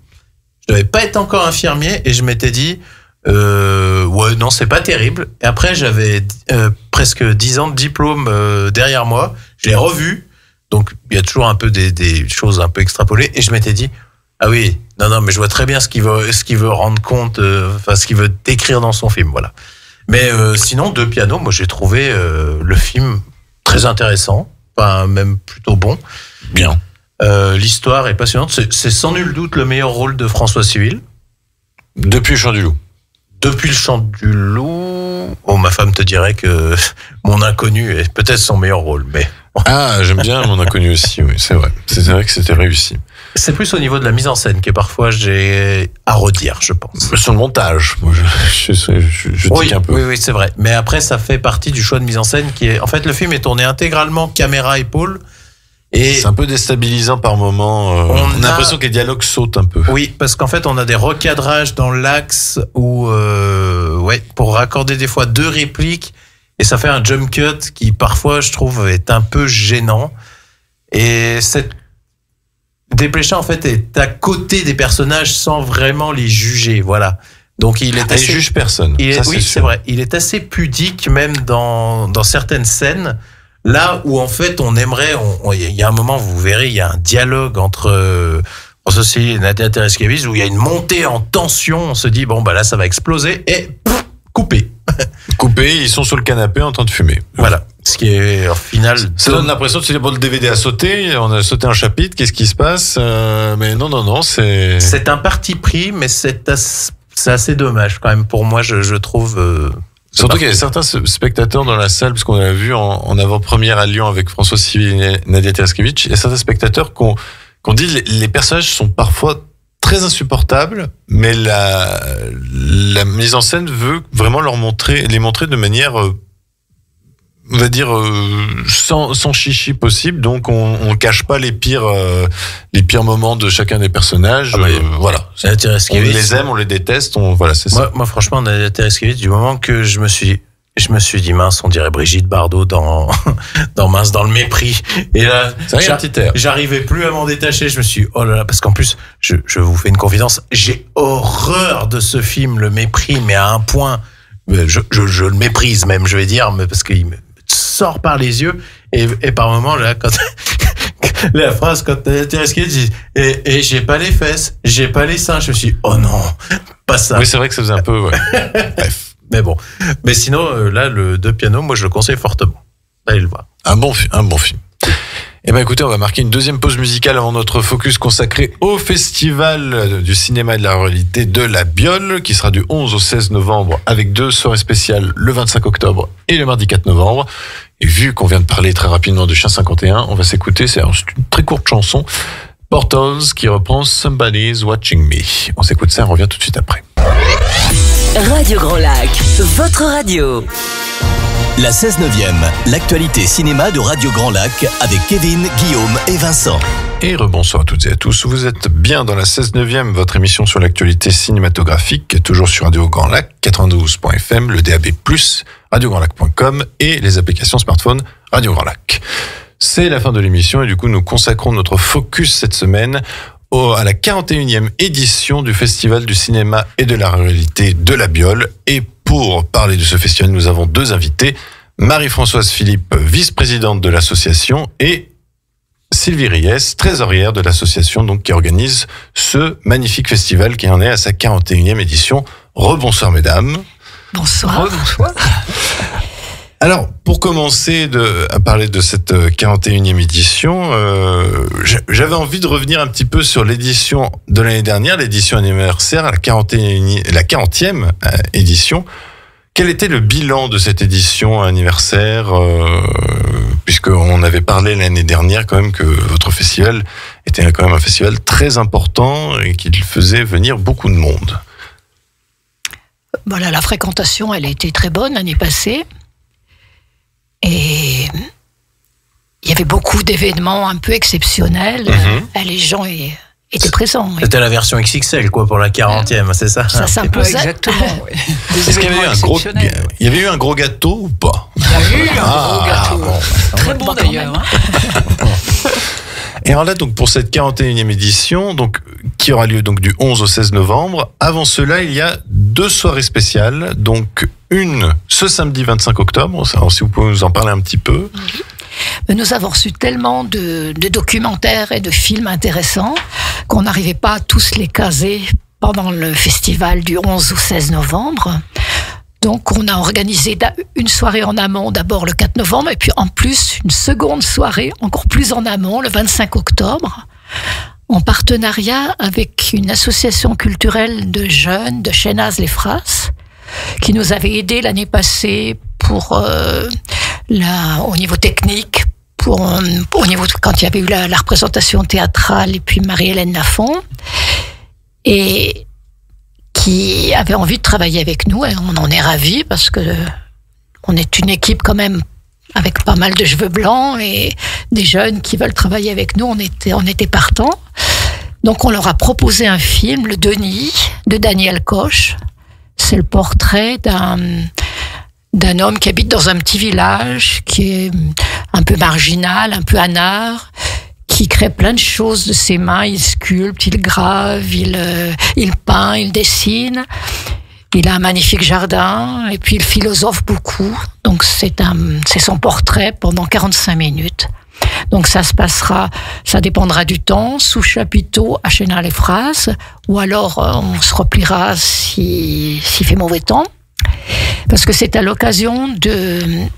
E: je devais pas être encore infirmier et je m'étais dit, ouais, non, c'est pas terrible. Et après, j'avais presque 10 ans de diplôme derrière moi. Je l'ai revu. Donc, il y a toujours un peu des choses un peu extrapolées. Et je m'étais dit, ah oui, non, mais je vois très bien ce qu'il veut rendre compte, ce qu'il veut décrire dans son film, voilà. Mais sinon, Deux pianos, moi j'ai trouvé le film très intéressant, même plutôt bon.
C: Bien.
E: L'histoire est passionnante. C'est sans nul doute le meilleur rôle de François Civil.
C: Depuis Le Chant du Loup.
E: Depuis Le Chant du Loup, ma femme te dirait que Mon Inconnu est peut-être son meilleur rôle, mais...
C: Ah, j'aime bien Mon Inconnu aussi, oui, c'est vrai. C'est vrai que c'était réussi.
E: C'est plus au niveau de la mise en scène que parfois j'ai à redire, je pense.
C: Sur le montage, moi je tique un peu.
E: Oui, c'est vrai. Mais après, ça fait partie du choix de mise en scène qui est... En fait, le film est tourné intégralement caméra-épaule. Et
C: c'est un peu déstabilisant par moment. On a l'impression que les dialogues sautent un peu.
E: Oui, parce qu'en fait, on a des recadrages dans l'axe où, pour raccorder des fois 2 répliques, et ça fait un jump cut qui parfois, je trouve, est un peu gênant. Et Desplechin, en fait, est à côté des personnages sans vraiment les juger, voilà. Donc il est
C: assez... Il juge personne.
E: Oui, c'est vrai. Il est assez pudique, même dans certaines scènes. Là où en fait on aimerait, il y a un moment, vous verrez, il y a un dialogue entre Cécile et Nadia Tereskevich où il y a une montée en tension. On se dit bon là ça va exploser et coupé.
C: Coupé, ils sont sur le canapé en train de fumer.
E: Voilà. Ce qui est au final.
C: Ça donne l'impression que bon, le DVD a sauté, on a sauté un chapitre, qu'est-ce qui se passe ? Mais non, c'est.
E: C'est un parti pris, mais c'est assez dommage quand même pour moi, je trouve.
C: Surtout qu'il y a certains spectateurs dans la salle, puisqu'on l'a vu en avant-première à Lyon avec François Civil et Nadia Tereskevich, il y a certains spectateurs qui ont dit les personnages sont parfois très insupportables, mais la mise en scène veut vraiment les montrer de manière, on va dire, sans chichi possible, donc on cache pas les pires moments de chacun des personnages. Voilà. On les aime, on les déteste, voilà, c'est ça.
E: Moi, franchement, Nadia Tereskevich, du moment que je me suis dit, mince, on dirait Brigitte Bardot dans le mépris. Et là, j'arrivais plus à m'en détacher. Je me suis dit, oh là là, parce qu'en plus, je vous fais une confidence, j'ai horreur de ce film, Le Mépris, mais à un point, je le méprise même, je vais dire, mais parce qu'il me sort par les yeux, et par moments, là, quand la phrase, quand Tereskevich dit, et j'ai pas les fesses, j'ai pas les seins, je me suis dit, oh non, pas ça.
C: Oui, c'est vrai que ça faisait un peu, ouais. Bref.
E: Mais bon. Mais sinon, là, le Deux pianos, moi, je le conseille fortement. Allez le voir.
C: Un bon film. Eh ben, écoutez, on va marquer une deuxième pause musicale avant notre focus consacré au Festival du cinéma et de la réalité de la Biole, qui sera du 11 au 16 novembre, avec 2 soirées spéciales le 25 octobre et le mardi 4 novembre. Et vu qu'on vient de parler très rapidement de Chien 51, on va s'écouter, c'est une très courte chanson, Portals, qui reprend Somebody's Watching Me. On s'écoute ça, on revient tout de suite après.
A: Radio Grand Lac, votre radio.
B: La 16/9e, l'actualité cinéma de Radio Grand Lac avec Kevin, Guillaume et Vincent.
C: Et rebonsoir à toutes et à tous. Vous êtes bien dans la 16/9e, votre émission sur l'actualité cinématographique, toujours sur Radio Grand Lac, 92.fm, le DAB+, radiograndlac.com et les applications smartphone Radio Grand Lac. C'est la fin de l'émission et du coup nous consacrons notre focus cette semaine à la 41e édition du Festival du cinéma et de la réalité de la Biole. Et pour parler de ce festival, nous avons deux invités, Marie-Françoise Philippe, vice-présidente de l'association, et Sylvie Riès, trésorière de l'association donc qui organise ce magnifique festival qui en est à sa 41e édition. Rebonsoir mesdames.
Q: Bonsoir.
C: Bonsoir. Alors, pour commencer à parler de cette 41e édition, j'avais envie de revenir un petit peu sur l'édition de l'année dernière, l'édition anniversaire, la 40e édition. Quel était le bilan de cette édition anniversaire, puisqu'on avait parlé l'année dernière quand même que votre festival était quand même un festival très important et qu'il faisait venir beaucoup de monde.
Q: Voilà, la fréquentation, elle a été très bonne l'année passée. Et il y avait beaucoup d'événements un peu exceptionnels. Les gens étaient présents. Oui.
E: C'était la version XXL, quoi, pour la 40e, c'est ça?
Q: Ça s'impose.
M: Exactement, oui.
C: Est-ce qu'il y avait eu un gros gâteau ou pas?
M: Il y a eu un gros gâteau.
C: Bon.
M: Très bon d'ailleurs.
C: Et alors là, donc, pour cette 41e édition, donc, qui aura lieu donc, du 11 au 16 novembre, avant cela, il y a deux soirées spéciales. Donc, une ce samedi 25 octobre. Alors, si vous pouvez nous en parler un petit peu.
Q: Nous avons reçu tellement de documentaires et de films intéressants qu'on n'arrivait pas à tous les caser pendant le festival du 11 au 16 novembre. Donc, on a organisé une soirée en amont, d'abord le 4 novembre, et puis en plus, une seconde soirée, encore plus en amont, le 25 octobre, en partenariat avec une association culturelle de jeunes de Chénaz-les-Frasses, qui nous avait aidés l'année passée pour au niveau technique, au niveau quand il y avait eu la représentation théâtrale, et puis Marie-Hélène Lafont, et qui avait envie de travailler avec nous, et on en est ravis parce que on est une équipe quand même avec pas mal de cheveux blancs et des jeunes qui veulent travailler avec nous. On était partants. Donc on leur a proposé un film, Le Denis, de Daniel Coche. C'est le portrait d'un homme qui habite dans un petit village, qui est un peu marginal, un peu anard, qui crée plein de choses de ses mains. Il sculpte, il grave, il peint, il dessine. Il a un magnifique jardin et puis il philosophe beaucoup. Donc c'est son portrait pendant 45 minutes. Donc ça dépendra du temps, sous chapiteau à Chénaz-les-Frasses, ou alors on se repliera s'il fait mauvais temps. Parce que c'est à l'occasion d'une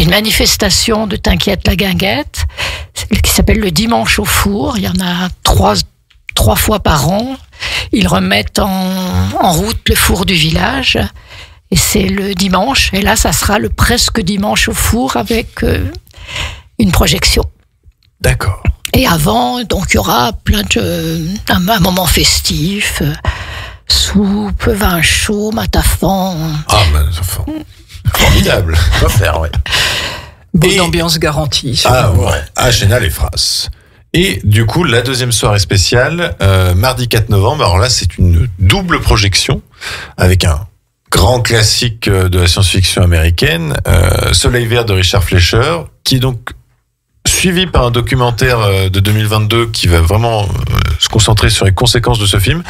Q: manifestation de T'inquiète la guinguette, qui s'appelle le Dimanche au four. Il y en a trois fois par an. Ils remettent en route le four du village. Et c'est le dimanche. Et là, ça sera le presque dimanche au four avec une projection.
C: D'accord.
Q: Et avant, donc, il y aura un moment festif. Soupe, vin chaud, matafan.
C: Ah, formidable.
E: Quoi faire, ouais.
M: Bonne ambiance garantie.
C: Ah, ouais. À Chénaz-les-Frasses. Et du coup, la deuxième soirée spéciale, mardi 4 novembre. Alors là, c'est une double projection avec un grand classique de la science-fiction américaine, Soleil vert de Richard Fleischer, qui est donc suivi par un documentaire de 2022 qui va vraiment se concentrer sur les conséquences de ce film.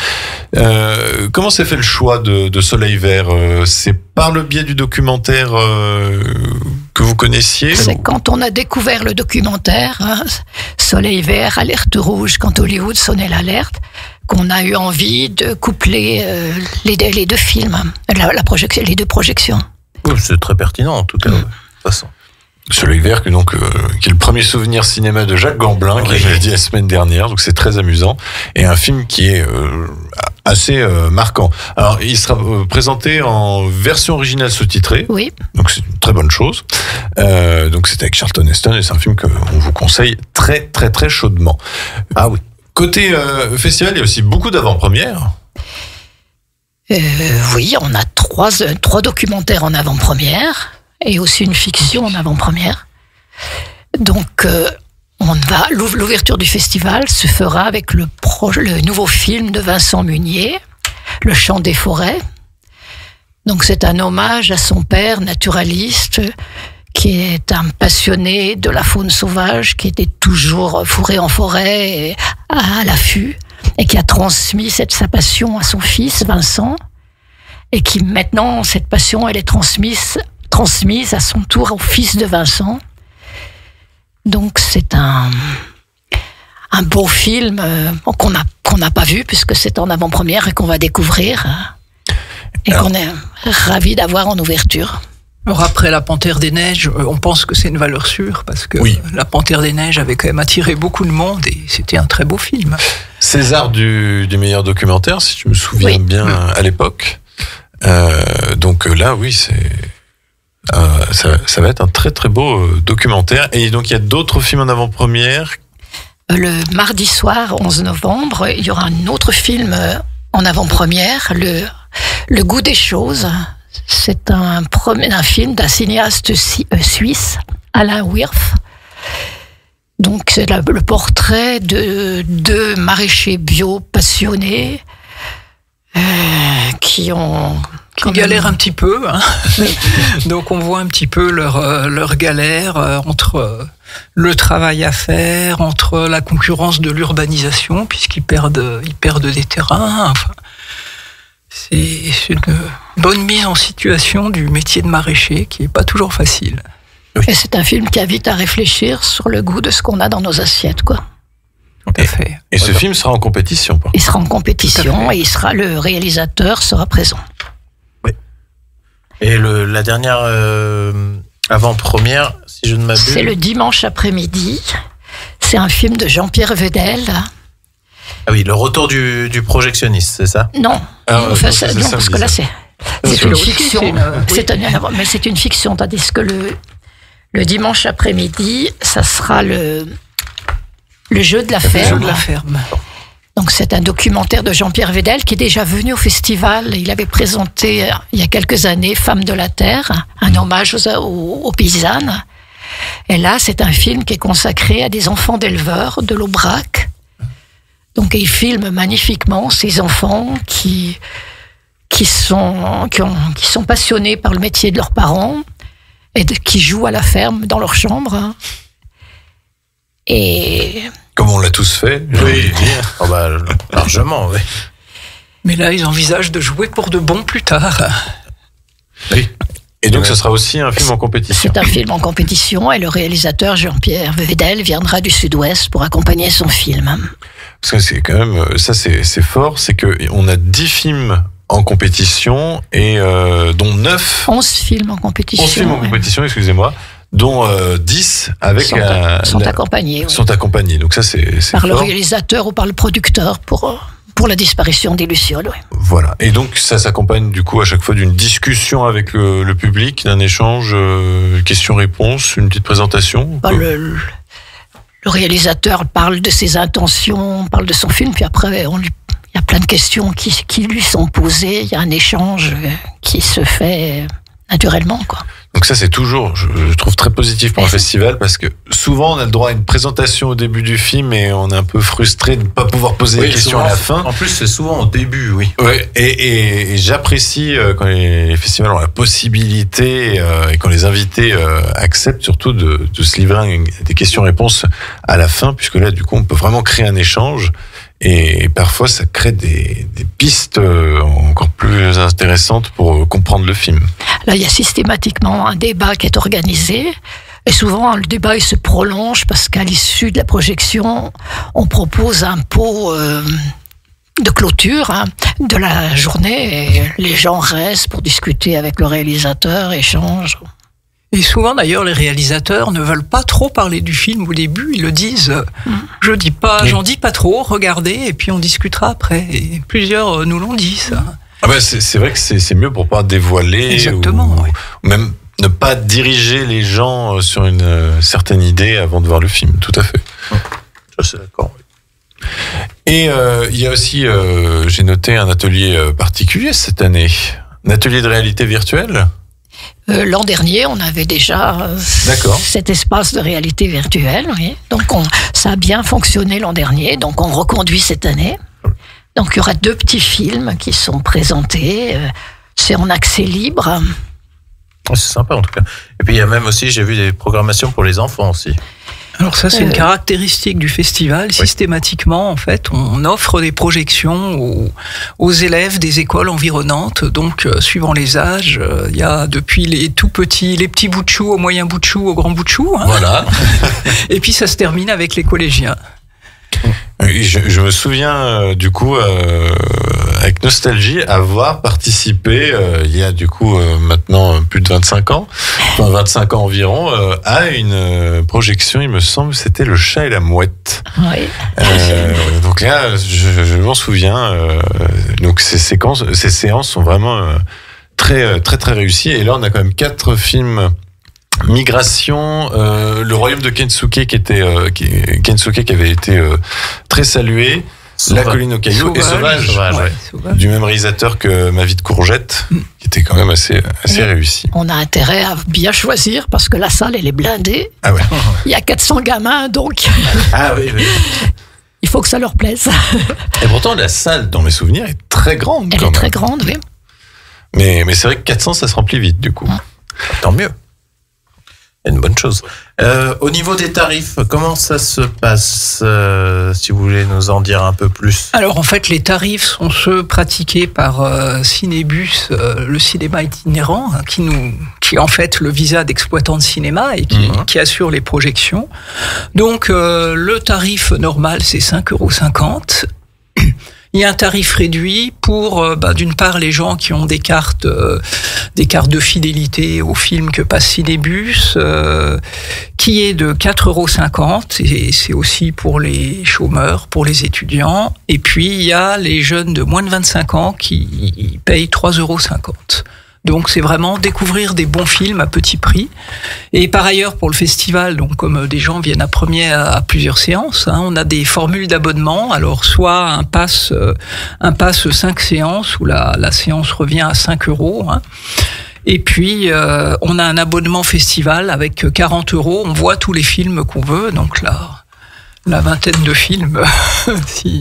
C: Comment s'est fait le choix de Soleil vert? C'est par le biais du documentaire que vous connaissiez?
Q: C'est quand on a découvert le documentaire, Soleil vert, alerte rouge, quand Hollywood sonnait l'alerte, qu'on a eu envie de coupler les deux films, les deux projections.
E: Oui, c'est très pertinent en tout cas, de toute façon.
C: Soleil vert, qui est le premier souvenir cinéma de Jacques Gamblin, que j'avais dit la semaine dernière, donc c'est très amusant, et un film qui est assez marquant. Alors, il sera présenté en version originale sous-titrée,
Q: oui.
C: Donc c'est une très bonne chose. Donc c'est avec Charlton Heston, et c'est un film qu'on vous conseille très très très chaudement. Ah oui. Côté festival, il y a aussi beaucoup d'avant-premières.
Q: Oui, on a trois documentaires en et aussi une fiction en avant-première. Donc, on va l'ouverture du festival se fera avec le nouveau film de Vincent Munier, Le Chant des forêts. Donc c'est un hommage à son père naturaliste, qui est un passionné de la faune sauvage, qui était toujours fourré en forêt et à l'affût, et qui a transmis sa passion à son fils Vincent, et qui maintenant, cette passion, elle est transmise à son tour au fils de Vincent. Donc c'est un beau film qu'on n'a pas vu, puisque c'est en avant-première et qu'on va découvrir, et qu'on est ravis d'avoir en ouverture.
T: Alors après La Panthère des Neiges, on pense que c'est une valeur sûre, parce que La Panthère des Neiges avait quand même attiré beaucoup de monde, et c'était un très beau film.
C: César du meilleur documentaire, si je me souviens bien, à l'époque. Donc là, oui, ça va être un très très beau documentaire. Et donc il y a d'autres films en avant-première.
Q: Le mardi soir, 11 novembre, il y aura un autre film en avant-première, Le goût des choses. C'est un film d'un cinéaste suisse, Alain Wirth. Donc c'est le portrait de deux maraîchers bio passionnés qui
T: galèrent un petit peu. Hein. Donc on voit un petit peu leur galère entre le travail à faire, entre la concurrence de l'urbanisation, puisqu'ils perdent des terrains. Enfin, c'est une bonne mise en situation du métier de maraîcher qui n'est pas toujours facile.
Q: Et c'est un film qui invite à réfléchir sur le goût de ce qu'on a dans nos assiettes, quoi.
T: Tout à fait.
C: Et ce film sera en compétition.
Q: Il sera en compétition et le réalisateur sera présent.
E: Oui. Et la dernière avant-première, si je ne m'abuse.
Q: C'est le dimanche après-midi. C'est un film de Jean-Pierre Vedel.
E: Ah oui, le retour du projectionniste, c'est ça?
Q: Non, parce que là c'est une fiction. Mais c'est une fiction, tandis que le dimanche après-midi, ça sera le jeu de la ferme.
T: Le jeu de la ferme.
Q: Donc c'est un documentaire de Jean-Pierre Vedel qui est déjà venu au festival. Il avait présenté il y a quelques années Femmes de la Terre, un hommage aux paysannes. Et là, c'est un film qui est consacré à des enfants d'éleveurs de l'Aubrac. Donc il filme magnifiquement ces enfants qui sont passionnés par le métier de leurs parents et qui jouent à la ferme dans leur chambre. Et
C: comme on l'a tous fait,
E: oui. Largement, oui.
T: Mais là, ils envisagent de jouer pour de bon plus tard.
C: Oui. Et donc, ce sera aussi un film en compétition.
Q: C'est un film en compétition et le réalisateur Jean-Pierre Vedel viendra du Sud-Ouest pour accompagner son film.
C: Parce que c'est quand même, ça c'est fort, c'est qu'on a 10 films en compétition et dont 11
Q: films en compétition.
C: 11 films en compétition, excusez-moi, dont 10 avec
Q: sont accompagnés.
C: Sont accompagnés. Donc ça c'est
Q: par
C: fort.
Q: Le réalisateur ou par le producteur pour la disparition des lucioles. Oui.
C: Voilà. Et donc ça s'accompagne du coup à chaque fois d'une discussion avec le public, d'un échange, questions-réponses, une petite présentation.
Q: Le réalisateur parle de ses intentions, parle de son film, puis après il y a plein de questions qui lui sont posées. Il y a un échange qui se fait naturellement, quoi.
C: Donc ça, c'est toujours, je trouve, très positif pour un festival, parce que souvent, on a le droit à une présentation au début du film et on est un peu frustré de ne pas pouvoir poser des questions à la fin.
E: En plus, c'est souvent au début, oui.
C: Ouais, et j'apprécie quand les festivals ont la possibilité et quand les invités acceptent surtout de se livrer des questions-réponses à la fin, puisque là, du coup, on peut vraiment créer un échange. Et parfois, ça crée des pistes encore plus intéressantes pour comprendre le film.
Q: Là, il y a systématiquement un débat qui est organisé. Et souvent, le débat il se prolonge parce qu'à l'issue de la projection, on propose un pot de clôture de la journée. Et les gens restent pour discuter avec le réalisateur, échangent.
T: Et souvent, d'ailleurs, les réalisateurs ne veulent pas trop parler du film au début. Ils le disent, j'en dis pas trop, regardez, et puis on discutera après. Et plusieurs nous l'ont dit, ça.
C: Ah ben c'est vrai que c'est mieux pour pas dévoiler.
T: Exactement, oui.
C: Ou même ne pas diriger les gens sur une certaine idée avant de voir le film, tout à fait.
E: Ça, c'est d'accord, oui.
C: Et il y a aussi, j'ai noté un atelier particulier cette année. Un atelier de réalité virtuelle.
Q: L'an dernier, on avait déjà cet espace de réalité virtuelle. Oui. Donc, ça a bien fonctionné l'an dernier, donc on reconduit cette année. Donc il y aura 2 petits films qui sont présentés. C'est en accès libre.
E: C'est sympa en tout cas. Et puis il y a même aussi, j'ai vu des programmations pour les enfants aussi.
T: Alors ça, c'est une caractéristique du festival. Systématiquement, en fait, on offre des projections aux élèves des écoles environnantes. Donc, suivant les âges, il y a depuis les tout petits, les petits bouts de chou, au moyen bout de chou, au grand bout de chou. Hein.
E: Voilà.
T: Et puis, ça se termine avec les collégiens.
C: Je me souviens du coup avec nostalgie avoir participé il y a du coup maintenant plus de 25 ans environ à une projection, il me semble c'était Le Chat et la Mouette.
Q: Oui.
C: Donc là je m'en souviens, donc ces séances sont vraiment très très très réussies, et là on a quand même 4 films. Migration, le royaume de Kensuke Kensuke qui avait été très salué, La colline aux cailloux et Sauvage, du même réalisateur que Ma vie de courgette, qui était quand même assez réussi.
Q: On a intérêt à bien choisir parce que la salle elle est blindée.
C: Ah ouais.
Q: Il y a 400 gamins donc.
E: Ah oui.
Q: Il faut que ça leur plaise.
C: Et pourtant la salle dans mes souvenirs est très grande.
Q: Elle est très grande, oui.
C: Mais c'est vrai que 400 ça se remplit vite du coup.
E: Tant mieux. Une bonne chose. Au niveau des tarifs, comment ça se passe, si vous voulez nous en dire un peu plus?
T: Alors en fait, les tarifs sont ceux pratiqués par Cinébus, le cinéma itinérant, hein, qui est en fait le visa d'exploitant de cinéma et qui assure les projections. Donc le tarif normal, c'est 5,50 €. Il y a un tarif réduit pour, d'une part, les gens qui ont des cartes de fidélité au film que passe Cinébus, qui est de 4,50 €, et c'est aussi pour les chômeurs, pour les étudiants. Et puis, il y a les jeunes de moins de 25 ans qui payent 3,50 €. Donc c'est vraiment découvrir des bons films à petit prix. Et par ailleurs, pour le festival, donc comme des gens viennent à plusieurs séances, hein, on a des formules d'abonnement. Alors soit un pass 5 séances où la séance revient à 5 €. Hein. Et puis on a un abonnement festival avec 40 €. On voit tous les films qu'on veut. Donc là, la vingtaine de films.
C: C'est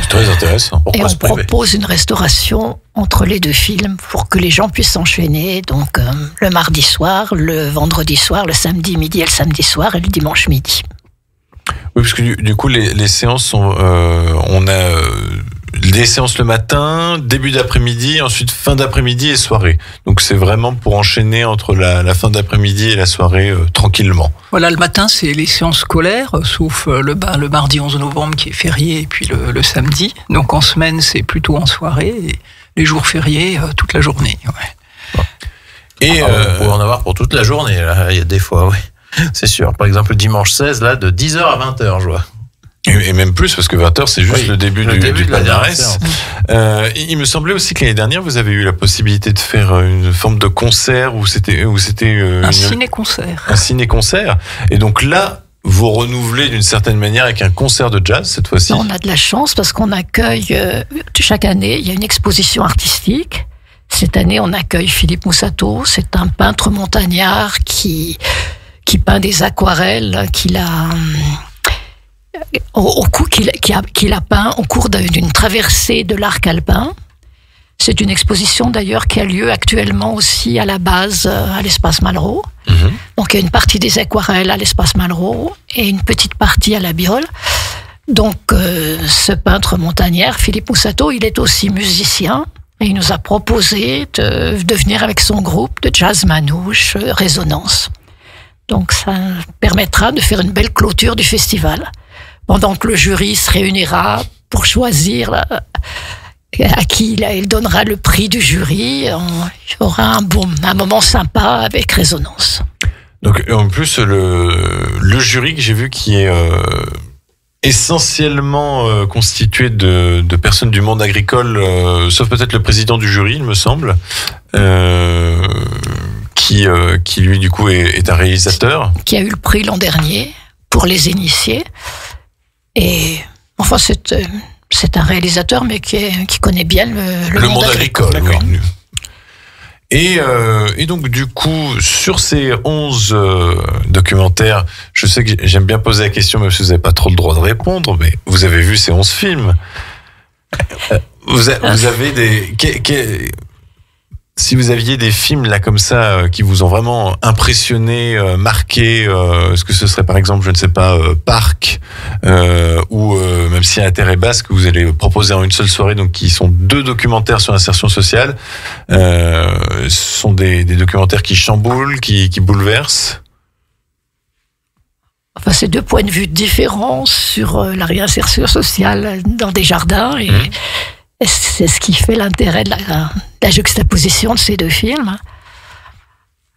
C: très intéressant.
Q: Et on propose une restauration entre les 2 films pour que les gens puissent s'enchaîner. Donc le mardi soir, le vendredi soir, le samedi midi et le samedi soir et le dimanche midi.
C: Oui, parce que du coup les séances sont, on a des séances le matin, début d'après-midi, ensuite fin d'après-midi et soirée. Donc c'est vraiment pour enchaîner entre la fin d'après-midi et la soirée tranquillement.
T: Voilà, le matin c'est les séances scolaires, sauf le mardi 11 novembre qui est férié, et puis le samedi. Donc en semaine c'est plutôt en soirée, et les jours fériés toute la journée. Ouais.
E: Et on peut en avoir pour toute la journée, là. Il y a des fois, oui. C'est sûr. Par exemple le dimanche 16, là, de 10h à 20h, je vois.
C: Et même plus, parce que 20h, c'est juste le début du palmarès. Il me semblait aussi que l'année dernière, vous avez eu la possibilité de faire une forme de concert où c'était
T: un ciné-concert.
C: Un ciné-concert. Et donc là, vous renouvelez d'une certaine manière avec un concert de jazz cette fois-ci.
Q: On a de la chance parce qu'on accueille chaque année, il y a une exposition artistique. Cette année, on accueille Philippe Moussato. C'est un peintre montagnard qui peint des aquarelles qu'il a peint au cours d'une traversée de l'arc alpin. C'est une exposition d'ailleurs qui a lieu actuellement aussi à la base à l'espace Malraux. Donc il y a une partie des aquarelles à l'espace Malraux et une petite partie à la Biole. Donc ce peintre montagnard, Philippe Moussato, il est aussi musicien et il nous a proposé de venir avec son groupe de jazz manouche, Résonance. Donc ça permettra de faire une belle clôture du festival, pendant que le jury se réunira pour choisir à qui il donnera le prix du jury. Il y aura un moment sympa avec Résonance.
C: Donc en plus, le jury que j'ai vu qui est essentiellement constitué de personnes du monde agricole, sauf peut-être le président du jury, il me semble, qui lui du coup est un réalisateur. Qui
Q: a eu le prix l'an dernier pour Les Initiés. Et enfin c'est un réalisateur mais qui connaît bien le monde agricole.
C: Oui. Et donc du coup, sur ces 11 documentaires, je sais que j'aime bien poser la question, même si vous n'avez pas trop le droit de répondre, mais vous avez vu ces 11 films. Vous avez des... Si vous aviez des films là comme ça qui vous ont vraiment impressionné, marqué, est-ce que ce serait par exemple, je ne sais pas, Parc, ou même si la Terre est basse, que vous allez proposer en une seule soirée, donc qui sont 2 documentaires sur l'insertion sociale, ce sont des documentaires qui chamboulent, qui bouleversent.
Q: Enfin, c'est 2 points de vue différents sur la réinsertion sociale dans des jardins et c'est ce qui fait l'intérêt de la juxtaposition de ces 2 films.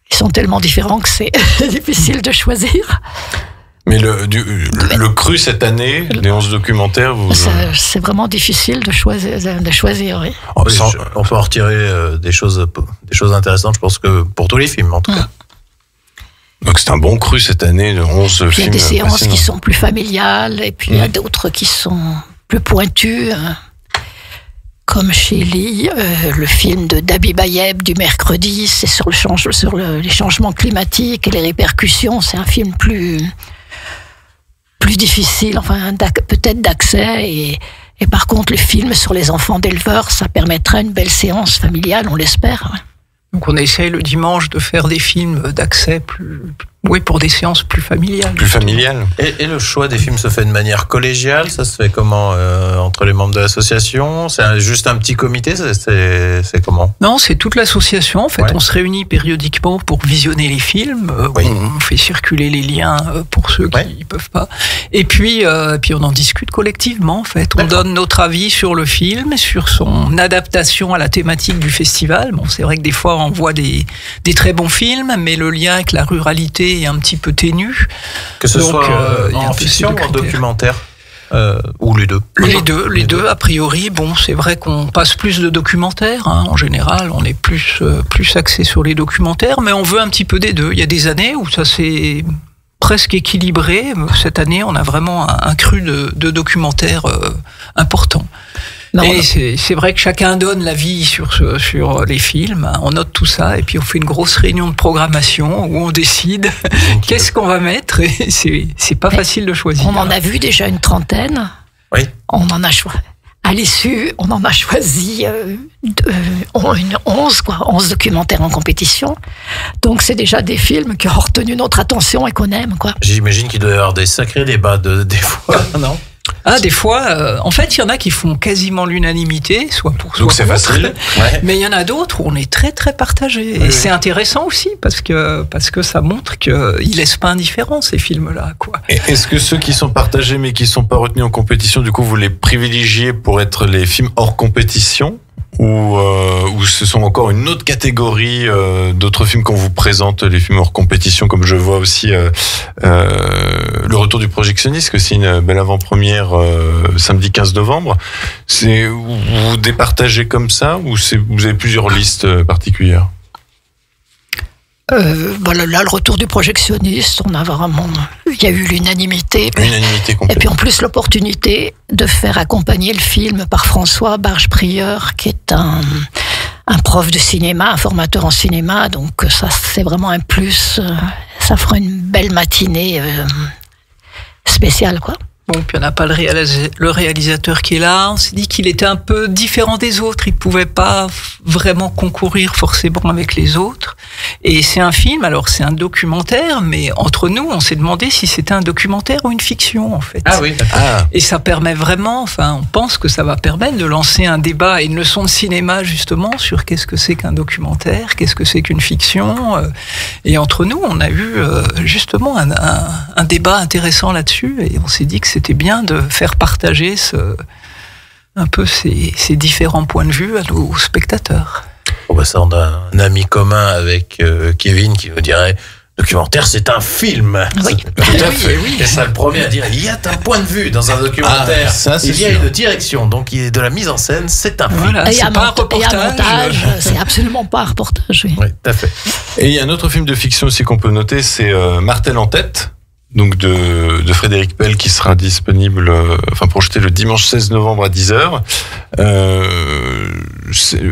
Q: Ils sont tellement différents que c'est difficile de choisir.
C: Mais le cru cette année, les 11 documentaires,
Q: c'est vraiment difficile de choisir, oui.
E: On peut en retirer des choses intéressantes, je pense que pour tous les films, en tout cas.
C: Donc c'est un bon cru cette année, de 11 films.
Q: Il y a des séances qui sont plus familiales, et puis il y a d'autres qui sont plus pointues. Comme chez Lee, le film de Dabi Bayeb du mercredi, c'est sur les changements climatiques et les répercussions. C'est un film plus difficile, enfin peut-être d'accès. Et par contre, le film sur les enfants d'éleveurs, ça permettra une belle séance familiale, on l'espère.
T: Donc on essaye le dimanche de faire des films d'accès pour des séances plus familiales.
C: Plus familiales.
E: Et le choix des films se fait de manière collégiale, ça se fait comment entre les membres de l'association? C'est juste un petit comité, c'est comment?
T: Non, c'est toute l'association. En fait, on se réunit périodiquement pour visionner les films. On fait circuler les liens pour ceux qui ne peuvent pas. Et puis on en discute collectivement. En fait, on donne notre avis sur le film, sur son adaptation à la thématique du festival. Bon, c'est vrai que des fois on voit des très bons films, mais le lien avec la ruralité est un petit peu ténu.
E: Que ce soit en fiction ou en documentaire, ou les deux?
T: Les deux, a priori. Bon, c'est vrai qu'on passe plus de documentaires. En général, on est plus axé sur les documentaires, mais on veut un petit peu des deux. Il y a des années où ça s'est presque équilibré. Cette année, on a vraiment un cru de documentaires important. Et c'est vrai que chacun donne l'avis sur les films, on note tout ça, et puis on fait une grosse réunion de programmation où on décide qu'est-ce qu'on va mettre, et c'est pas facile de choisir.
Q: On en a vu déjà une 30aine.
E: Oui.
Q: On en a à l'issue, on en a choisi 11 documentaires en compétition. Donc c'est déjà des films qui ont retenu notre attention et qu'on aime, quoi.
E: J'imagine qu'il doit y avoir des sacrés débats des fois, non?
T: Des fois, en fait, il y en a qui font quasiment l'unanimité, soit pour
C: donc c'est facile.
T: Mais il y en a d'autres où on est très très partagé. Et c'est intéressant aussi parce que ça montre qu'ils laissent pas indifférents ces films-là, quoi.
C: Et est-ce que ceux qui sont partagés mais qui sont pas retenus en compétition, du coup, vous les privilégiez pour être les films hors compétition? Ou ce sont encore une autre catégorie d'autres films qu'on vous présente, les films hors compétition, comme je vois aussi Le Retour du Projectionniste, que c'est une belle avant-première samedi 15 novembre. Vous départagez comme ça, ou vous avez plusieurs listes particulières?
Q: Là, le Retour du Projectionniste, il y a eu l'unanimité.
C: L'unanimité complète.
Q: Et puis en plus l'opportunité de faire accompagner le film par François Barge-Prieur, qui est un prof de cinéma, un formateur en cinéma. Donc ça, c'est vraiment un plus. Ça fera une belle matinée spéciale, quoi.
T: Bon, puis on n'a pas le réalisateur qui est là. On s'est dit qu'il était un peu différent des autres. Il ne pouvait pas vraiment concourir forcément avec les autres. Et c'est un film, alors c'est un documentaire, mais entre nous, on s'est demandé si c'était un documentaire ou une fiction, en fait.
E: Ah oui.
T: Et ça permet vraiment, on pense que ça va permettre de lancer un débat et une leçon de cinéma, justement, sur qu'est-ce que c'est qu'un documentaire, qu'est-ce que c'est qu'une fiction. Et entre nous, on a eu justement un débat intéressant là-dessus, et on s'est dit que c'était bien de faire partager un peu ces différents points de vue à nos spectateurs.
E: Ça, on a un ami commun avec Kevin qui nous dirait documentaire, c'est un film.
Q: Oui.
E: Tout à fait. Oui. Et ça, le premier à dire, il y a un point de vue dans un documentaire. Il y a une direction, donc il y a de la mise en scène, c'est un film.
T: Voilà, c'est pas un reportage.
Q: Et un montage, c'est absolument pas un reportage. Oui,
E: tout à fait.
C: Et il y a un autre film de fiction aussi qu'on peut noter, c'est Martel en tête. Donc de Frédéric Pell, qui sera disponible, projeté le dimanche 16 novembre à 10h.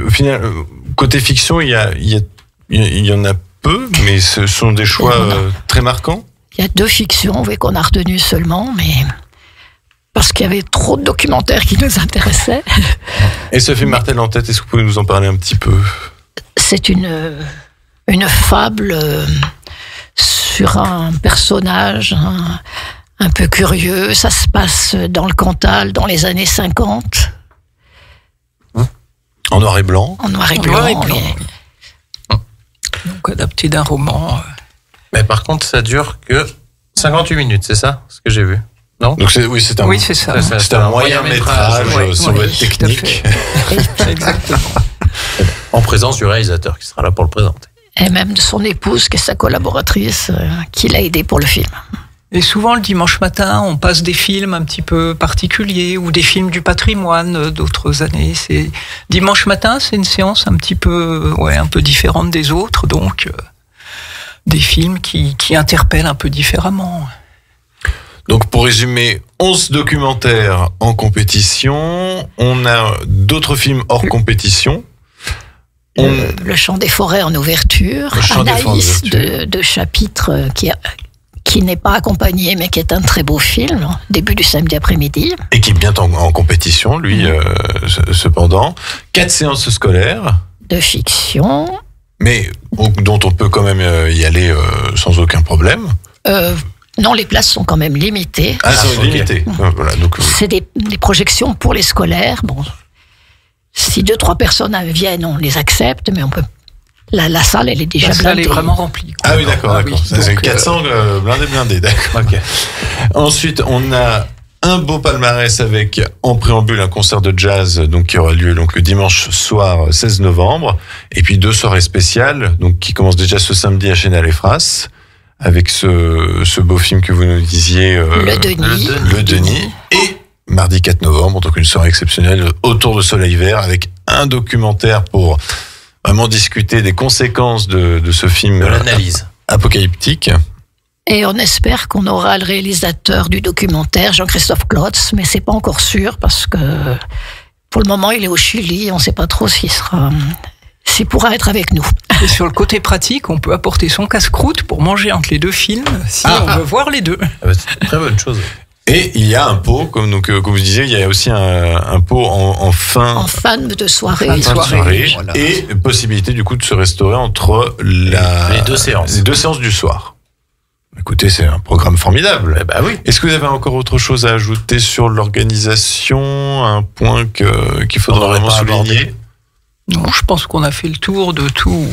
C: Au final, côté fiction, il y a il y en a peu, mais ce sont des choix très marquants.
Q: Il y a 2 fictions, oui, qu'on a retenues seulement, mais parce qu'il y avait trop de documentaires qui nous intéressaient.
C: Et ce film Martel en tête, est-ce que vous pouvez nous en parler un petit peu?
Q: C'est une fable sur un personnage un peu curieux. Ça se passe dans le Cantal dans les années 50.
C: En noir et blanc.
Q: En noir et blanc, oui.
T: Donc adapté d'un roman.
E: Mais par contre, ça dure que 58 minutes, c'est ça, ce que j'ai vu? Non?
C: Donc c'est ça. C'est un moyen métrage, ça va être technique.
T: Exactement.
E: En présence du réalisateur qui sera là pour le présenter.
Q: Et même de son épouse, qui est sa collaboratrice, qui l'a aidé pour le film.
T: Et souvent, le dimanche matin, on passe des films un petit peu particuliers ou des films du patrimoine d'autres années. Dimanche matin, c'est une séance un petit peu, un peu différente des autres, donc des films qui interpellent un peu différemment.
C: Donc pour résumer, 11 documentaires en compétition, on a d'autres films hors compétition.
Q: Le Chant des forêts en ouverture, Anaïs de chapitre qui n'est pas accompagné, mais qui est un très beau film, début du samedi après-midi.
C: Et qui est bien en compétition, lui, cependant. 4 séances scolaires.
Q: De fiction.
C: Mais dont on peut quand même y aller sans aucun problème.
Q: Non, les places sont quand même limitées.
C: Ah, c'est limité. Voilà, donc,
Q: c'est des projections pour les scolaires. Bon, si 2-3 personnes viennent, on les accepte, mais on peut. La salle, elle est déjà blindée.
T: La salle est vraiment remplie.
C: Ah oui, d'accord.
T: Oui,
C: c'est 400 blindés, d'accord. Okay. Ensuite, on a un beau palmarès avec, en préambule, un concert de jazz qui aura lieu le dimanche soir 16 novembre. Et puis 2 soirées spéciales qui commencent déjà ce samedi à Chénal-les-Fras avec ce beau film que vous nous disiez. Le Denis. Et mardi 4 novembre, donc une soirée exceptionnelle autour de Soleil Vert avec un documentaire pour vraiment discuter des conséquences de ce film.
E: De l'analyse.
C: Apocalyptique.
Q: Et on espère qu'on aura le réalisateur du documentaire, Jean-Christophe Klotz, mais c'est pas encore sûr parce que pour le moment il est au Chili, on sait pas trop s'il pourra être avec nous.
T: Et sur le côté pratique, on peut apporter son casse-croûte pour manger entre les 2 films si on veut voir les 2.
E: C'est une très bonne chose.
C: Et il y a un pot, comme vous disiez, il y a aussi un pot en fin
Q: de soirée.
C: Voilà. Et possibilité du coup de se restaurer entre les 2 séances. Les 2 séances du soir. Écoutez, c'est un programme formidable.
E: Eh ben oui.
C: Est-ce que vous avez encore autre chose à ajouter sur l'organisation, un point qu'il faudra vraiment souligner?
T: Non, je pense qu'on a fait le tour de tout.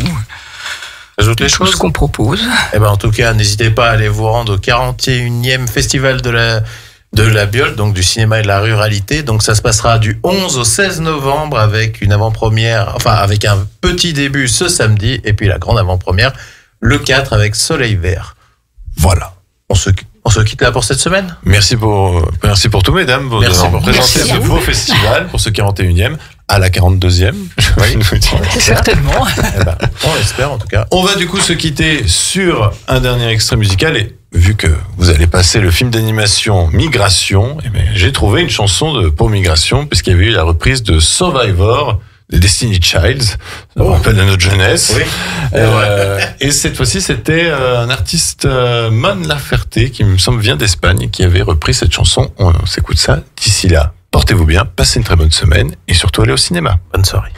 E: Ajoute les choses
T: ce qu'on propose.
E: Eh ben en tout cas, n'hésitez pas à aller vous rendre au 41e festival de la Biole, donc du cinéma et de la ruralité. Donc ça se passera du 11 au 16 novembre avec une avant-première, avec un petit début ce samedi et puis la grande avant-première le 4 avec Soleil Vert.
C: Voilà.
E: On se quitte là pour cette semaine.
C: Merci pour tout, mesdames, pour présenter ce beau festival pour ce 41e. À la 42e,
T: certainement.
E: On l'espère en tout cas.
C: On va du coup se quitter sur un dernier extrait musical et vu que vous allez passer le film d'animation Migration, j'ai trouvé une chanson pour Migration puisqu'il y avait eu la reprise de Survivor de Destiny Child, ça me rappelle de notre jeunesse. Oui. Et cette fois-ci, c'était un artiste, Mon Laferte, qui me semble vient d'Espagne, qui avait repris cette chanson. On s'écoute ça. D'ici là, portez-vous bien, passez une très bonne semaine et surtout allez au cinéma.
E: Bonne soirée.